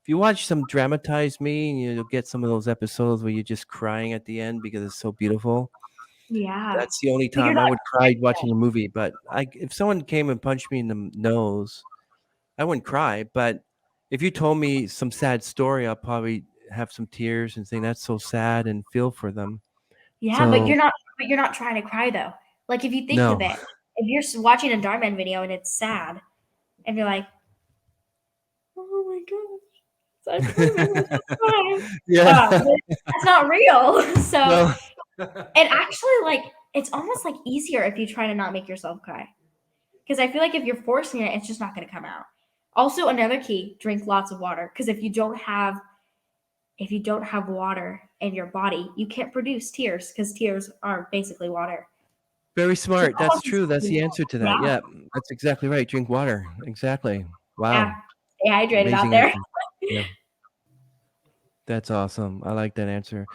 if you watch some dramatized me, you'll get some of those episodes where you're just crying at the end because it's so beautiful. Yeah, That's the only but you're time I not. would cry watching a movie. But if someone came and punched me in the nose, I wouldn't cry. But if you told me some sad story, I'll probably have some tears and think that's so sad and feel for them. Yeah, but So you're not trying to cry though. Like if you think of no. it, if you're watching a Darman video and it's sad, and you're like, "Oh my gosh, I'm gonna make myself cry," Yeah. but that's not real. So No. it actually like it's almost like easier if you try to not make yourself cry because I feel like if you're forcing it, it's just not gonna come out. Also, another key: drink lots of water because if you don't have water in your body, you can't produce tears because tears are basically water. Very So smart. that That's wasn't true. That's something the answer to that. yeah, Yeah, that's exactly right. Drink water. Exactly. yeah. Wow. Stay hydrated out Amazing there. answer. Yeah. That's awesome. I like that answer.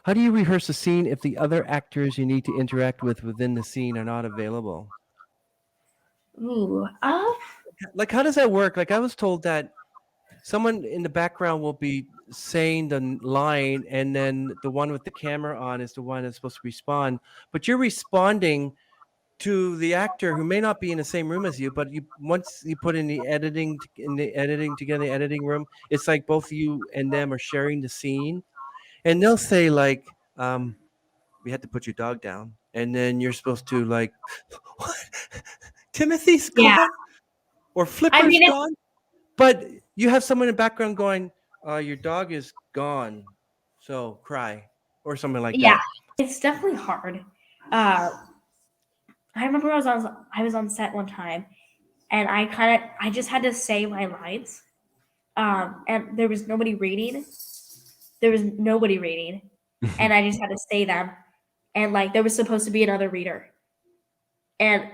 How do you rehearse a scene if the other actors you need to interact with within the scene are not available? Ooh. Like, how does that work? Like, I was told that someone in the background will be saying the line, and then the one with the camera on is the one that's supposed to respond. But you're responding to the actor who may not be in the same room as you, but once you put in the editing together, the editing room, it's like both you and them are sharing the scene, and they'll say like, "We had to put your dog down," and then you're supposed to like, "What? Timothy's Yeah. gone, or I Flipper's mean, gone," but you have someone in the background going, "Your dog is gone, so cry," or something like yeah, that. it's definitely hard. I remember I was on set one time, and I just had to say my lines. And there was nobody reading. There was nobody reading, and I just had to say them. And like there was supposed to be another reader, and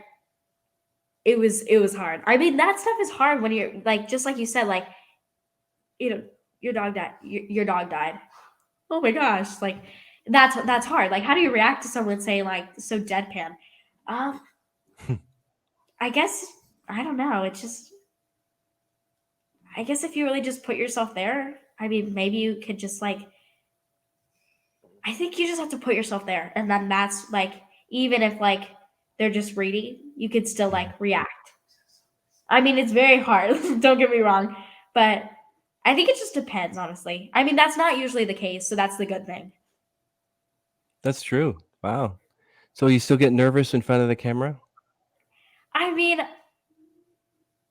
it was hard. I mean, that stuff is hard when you're like just like you said, like your dog died. Your dog died. Oh my gosh, like that's hard. Like, how do you react to someone saying like so deadpan? Um, I guess I don't know. It's just I guess if you really just put yourself there, I mean, maybe you could just like I think you just have to put yourself there, and then that's like even if like they're just reading, you could still like react. I mean, it's very hard. Don't get me wrong, but I think it just depends, honestly. I mean, that's not usually the case, so that's the good thing. That's true. Wow. So you still get nervous in front of the camera? I mean,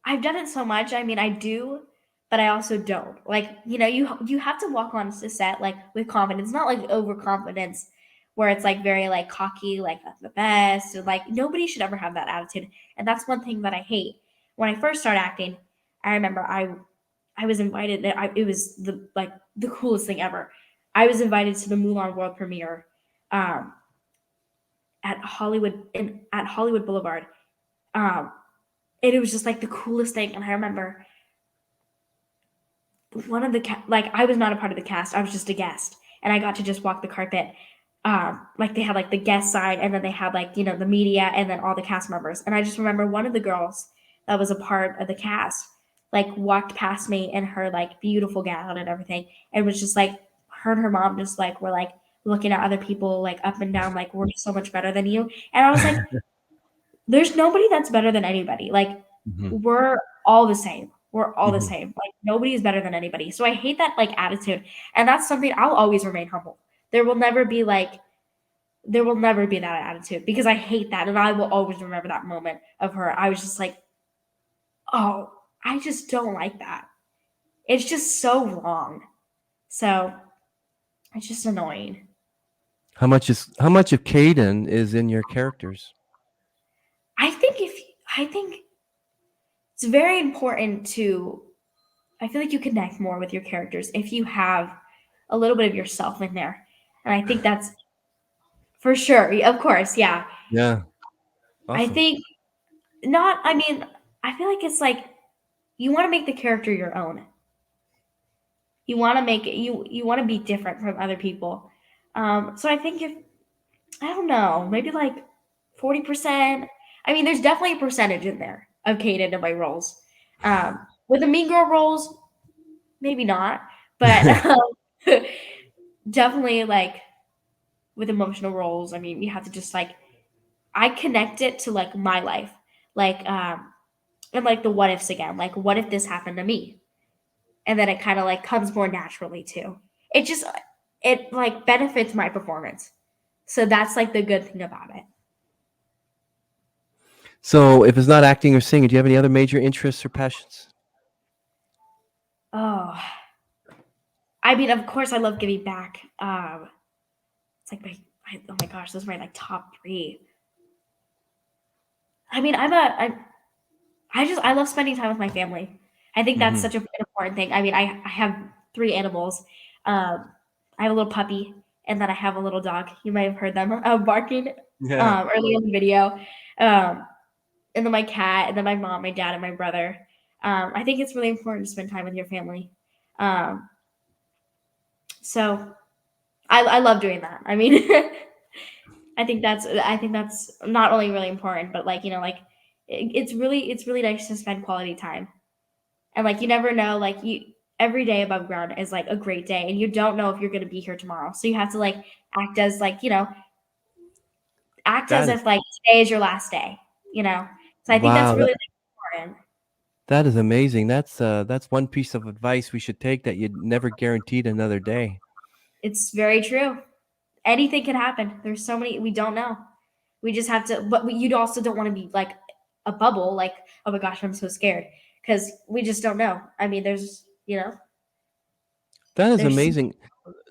I've done it so much. I mean, I do, but I also don't. Like, you have to walk on to set like with confidence, not like overconfidence where it's like very like cocky, like that's the best. And like nobody should ever have that attitude. And that's one thing that I hate. When I first started acting, I remember I was invited. It was the coolest thing ever. I was invited to the Mulan world premiere um, at Hollywood Boulevard. Um, and it was just like the coolest thing. And I remember one of the like I was not a part of the cast. I was just a guest, and I got to just walk the carpet. Like they had like the guest side, and then they had like the media, and then all the cast members. And I just remember one of the girls that was a part of the cast like walked past me in her like beautiful gown and everything, and was just like her and her mom just like were like looking at other people like up and down like we're so much better than you. And I was like, there's nobody that's better than anybody. Like Mhm. we're all the same. We're all the Mhm. same. Like nobody is better than anybody. So I hate that like attitude. And that's something I'll always remain humble. There will never be that attitude because I hate that. And I will always remember that moment of her. I was just like, oh, I just don't like that. It's just so wrong. So it's just annoying. How much of Kayden is in your characters? I think it's very important to I feel like you connect more with your characters if you have a little bit of yourself in there. And I think that's for sure. Of course, yeah. Yeah. I Awesome. think not I mean, I feel like it's like you want to make the character your own. You want to make it you want to be different from other people. So I think if I don't know, maybe like 40%. I mean, there's definitely a percentage in there of Kaden in my roles. With the Mean Girl roles, maybe not, but definitely like with emotional roles. I mean, you have to just like I connect it to like my life, like and like the what ifs again. Like, what if this happened to me? And then it kind of like comes more naturally too. It just it like benefits my performance. So that's like the good thing about it. So, if it's not acting or singing, do you have any other major interests or passions? Oh, I mean, of course, I love giving back. It's like oh my gosh, those are my like top three. I mean, I love spending time with my family. I think that's Hmm. such an important thing. I mean, I have three animals. I have a little puppy, and then I have a little dog. You might have heard them barking Yeah. earlier in the video. Um, and then my cat, and then my mom, my dad, and my brother. I think it's really important to spend time with your family. Um, so I love doing that. I mean, I think that's not only really important, but like, like it's really nice to spend quality time. And like you never know, like every day above ground is like a great day, and you don't know if you're going to be here tomorrow. So you have to like act as like, act as That is if like today is your last day, So I think that's wow. really important. That is amazing. That's one piece of advice we should take, that you'd never guaranteed another day. It's very true. Anything can happen. There's so many we don't know. We just have to, but you also don't want to be like a bubble, like, oh my gosh, I'm so scared, because we just don't know. I mean, there's, That is there's amazing.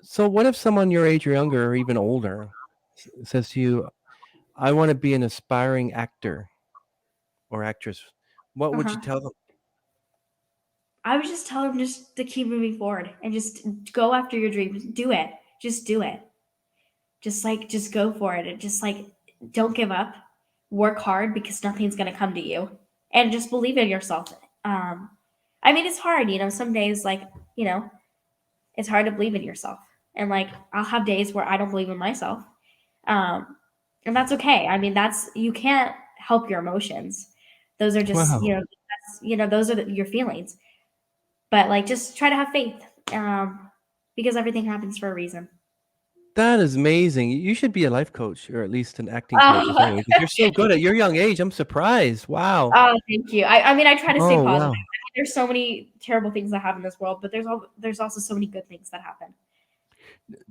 So what if someone your age or younger or even older says to you, I want to be an aspiring actor or actress? What would you uh-huh. tell them? I would just tell them just to keep moving forward and just go after your dreams. Do it. Just do it. Just go for it. And just like, don't give up. Work hard, because nothing's going to come to you, and just believe in yourself. I mean, it's hard, some days, like, it's hard to believe in yourself. And like, I'll have days where I don't believe in myself. Um, and that's okay. I mean, you can't help your emotions. Those are just, Wow. those are your feelings. But like, just try to have faith, because everything happens for a reason. That is amazing. You should be a life coach, or at least an acting coach or Oh, something, because you're so good at your young age. I'm surprised. Wow. oh, thank you. I mean, I try to stay Oh, positive. wow. I mean, there's so many terrible things that happen in this world, but there's also so many good things that happen.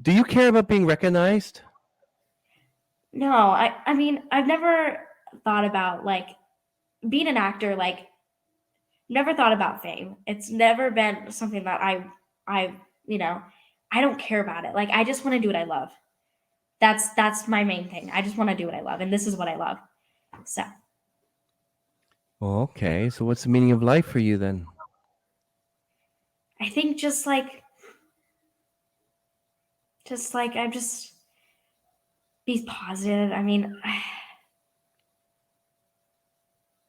Do you care about being recognized? No, I mean, I've never thought about like being an actor, like never thought about fame. It's never been something that I, I don't care about it. Like, I just want to do what I love. That's my main thing. I just want to do what I love, and this is what I love. So Okay. So what's the meaning of life for you then? I think just like I just be positive. I mean, I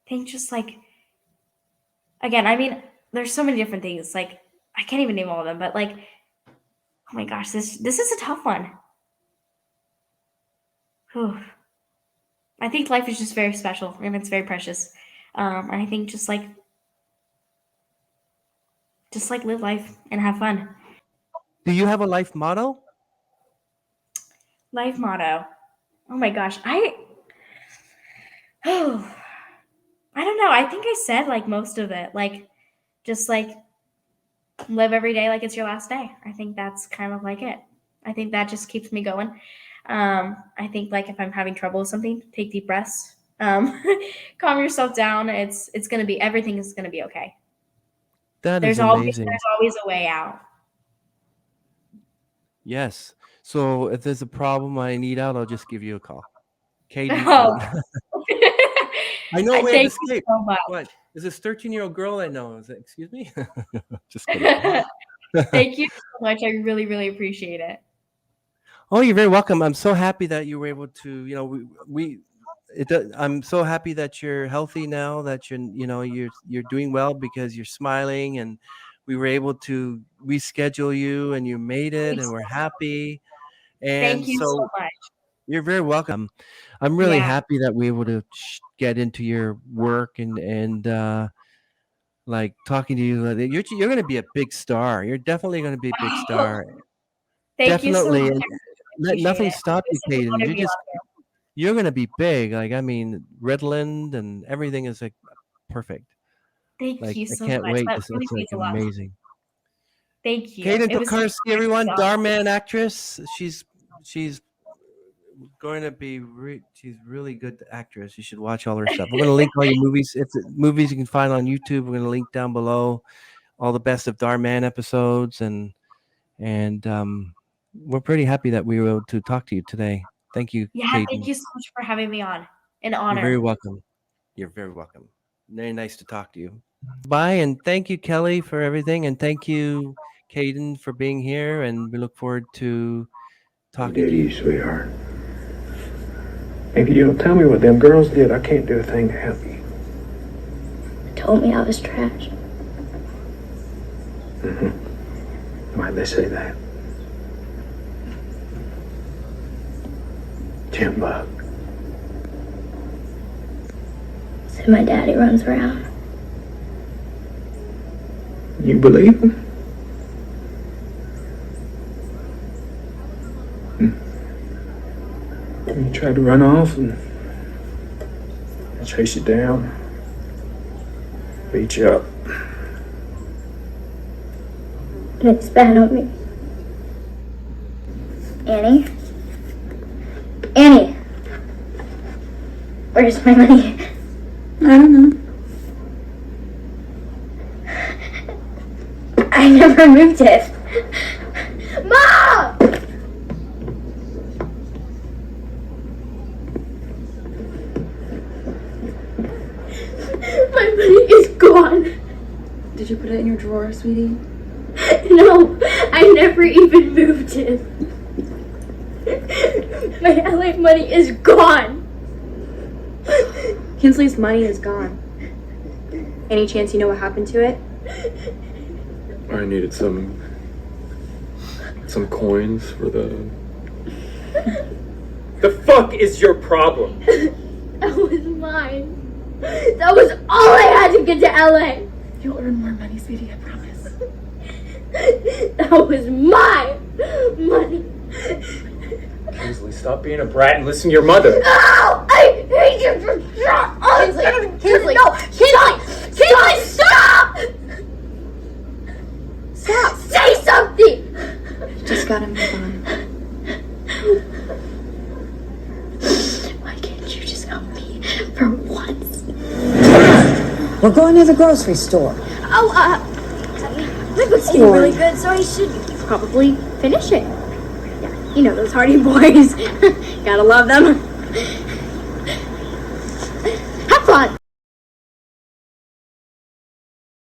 think just like, again, I mean, there's so many different things. Like, I can't even name all of them, but like, oh my gosh, this is a tough one. Whew. I think life is just very special, and it's very precious. And I think just like live life and have fun. Do you have a life motto? Life motto. Oh my gosh, oh, I don't know. I think I said like most of it. Like, just like live every day like it's your last day. I think that's kind of like it. I think that just keeps me going. I think like if I'm having trouble with something, take deep breaths. Calm yourself down. It's gonna be, everything is gonna be okay. That is There's always amazing. a way out. Yes. So if there's a problem I need out, I'll just give you a call. Kayden. Oh, I know a way of thank you escape. so much. What? Is this 13-year-old girl I know? Is it, excuse me? Just kidding. Thank you so much. I really, really appreciate it. Oh, you're very welcome. I'm so happy that you were able to, I'm so happy that you're healthy now, that you're doing well, because you're smiling, and we were able to reschedule you, and you made it, and we're happy. And Thank you so so much. you're very welcome. I'm really Yeah. happy that we were able to get into your work, and like talking to you. You're going to be a big star. You're definitely going to be a big star. Thank you so Definitely. much. And I really let appreciate nothing it. stop you, This is an Kayden. honor to be on You're going to be big. Like, I mean, Redland and everything is like perfect. here. Thank Like, you I so can't much. wait. That This really looks like means a lot. amazing. Thank you. Kayden It was Tokarski, everyone, awesome. Dhar Mann actress. She's going to be she's really good actress. You should watch all her stuff. We're going to link all your movies. If the movies you can find on YouTube, we're going to link down below all the best of Dhar Mann episodes, and we're pretty happy that we were able to talk to you today. Thank you, Yeah, thank Kayden. you so much for having me on. An You're very honor. welcome. You're very welcome. Very nice to talk to you. Bye, and thank you, Kelly, for everything, and thank you, Kayden, for being here, and we look forward to talking Did to you. you, sweetheart? If you don't tell me what them girls did, I can't do a thing to help you. Told me I was trash. Why'd they say that? can't buck. So my daddy runs around. You believe him? You tried to run off and I chase you down, beat you up. And it's bad on me. Annie? Annie! Where's my money? I don't know. I never moved it. Mom! My money is gone. Did you put it in your drawer, sweetie? No, I never even moved it. My LA money is gone. Kinsley's money is gone. Any chance you know what happened to it? I needed some coins for the... The fuck is your problem? That was mine. That was all I had to get to LA. You'll earn more money, sweetie, I promise. That was my money. Kinsley, stop being a brat and listen to your mother. No! I hate you for Kinsley! No! Kinsley, stop! Stop! Say something! Just gotta move on. Why can't you just help me for once? We're going to the grocery store. Oh, my book's getting really good, so I should probably finish it. Yeah, you know those Hardy Boys. Gotta love them. Have fun!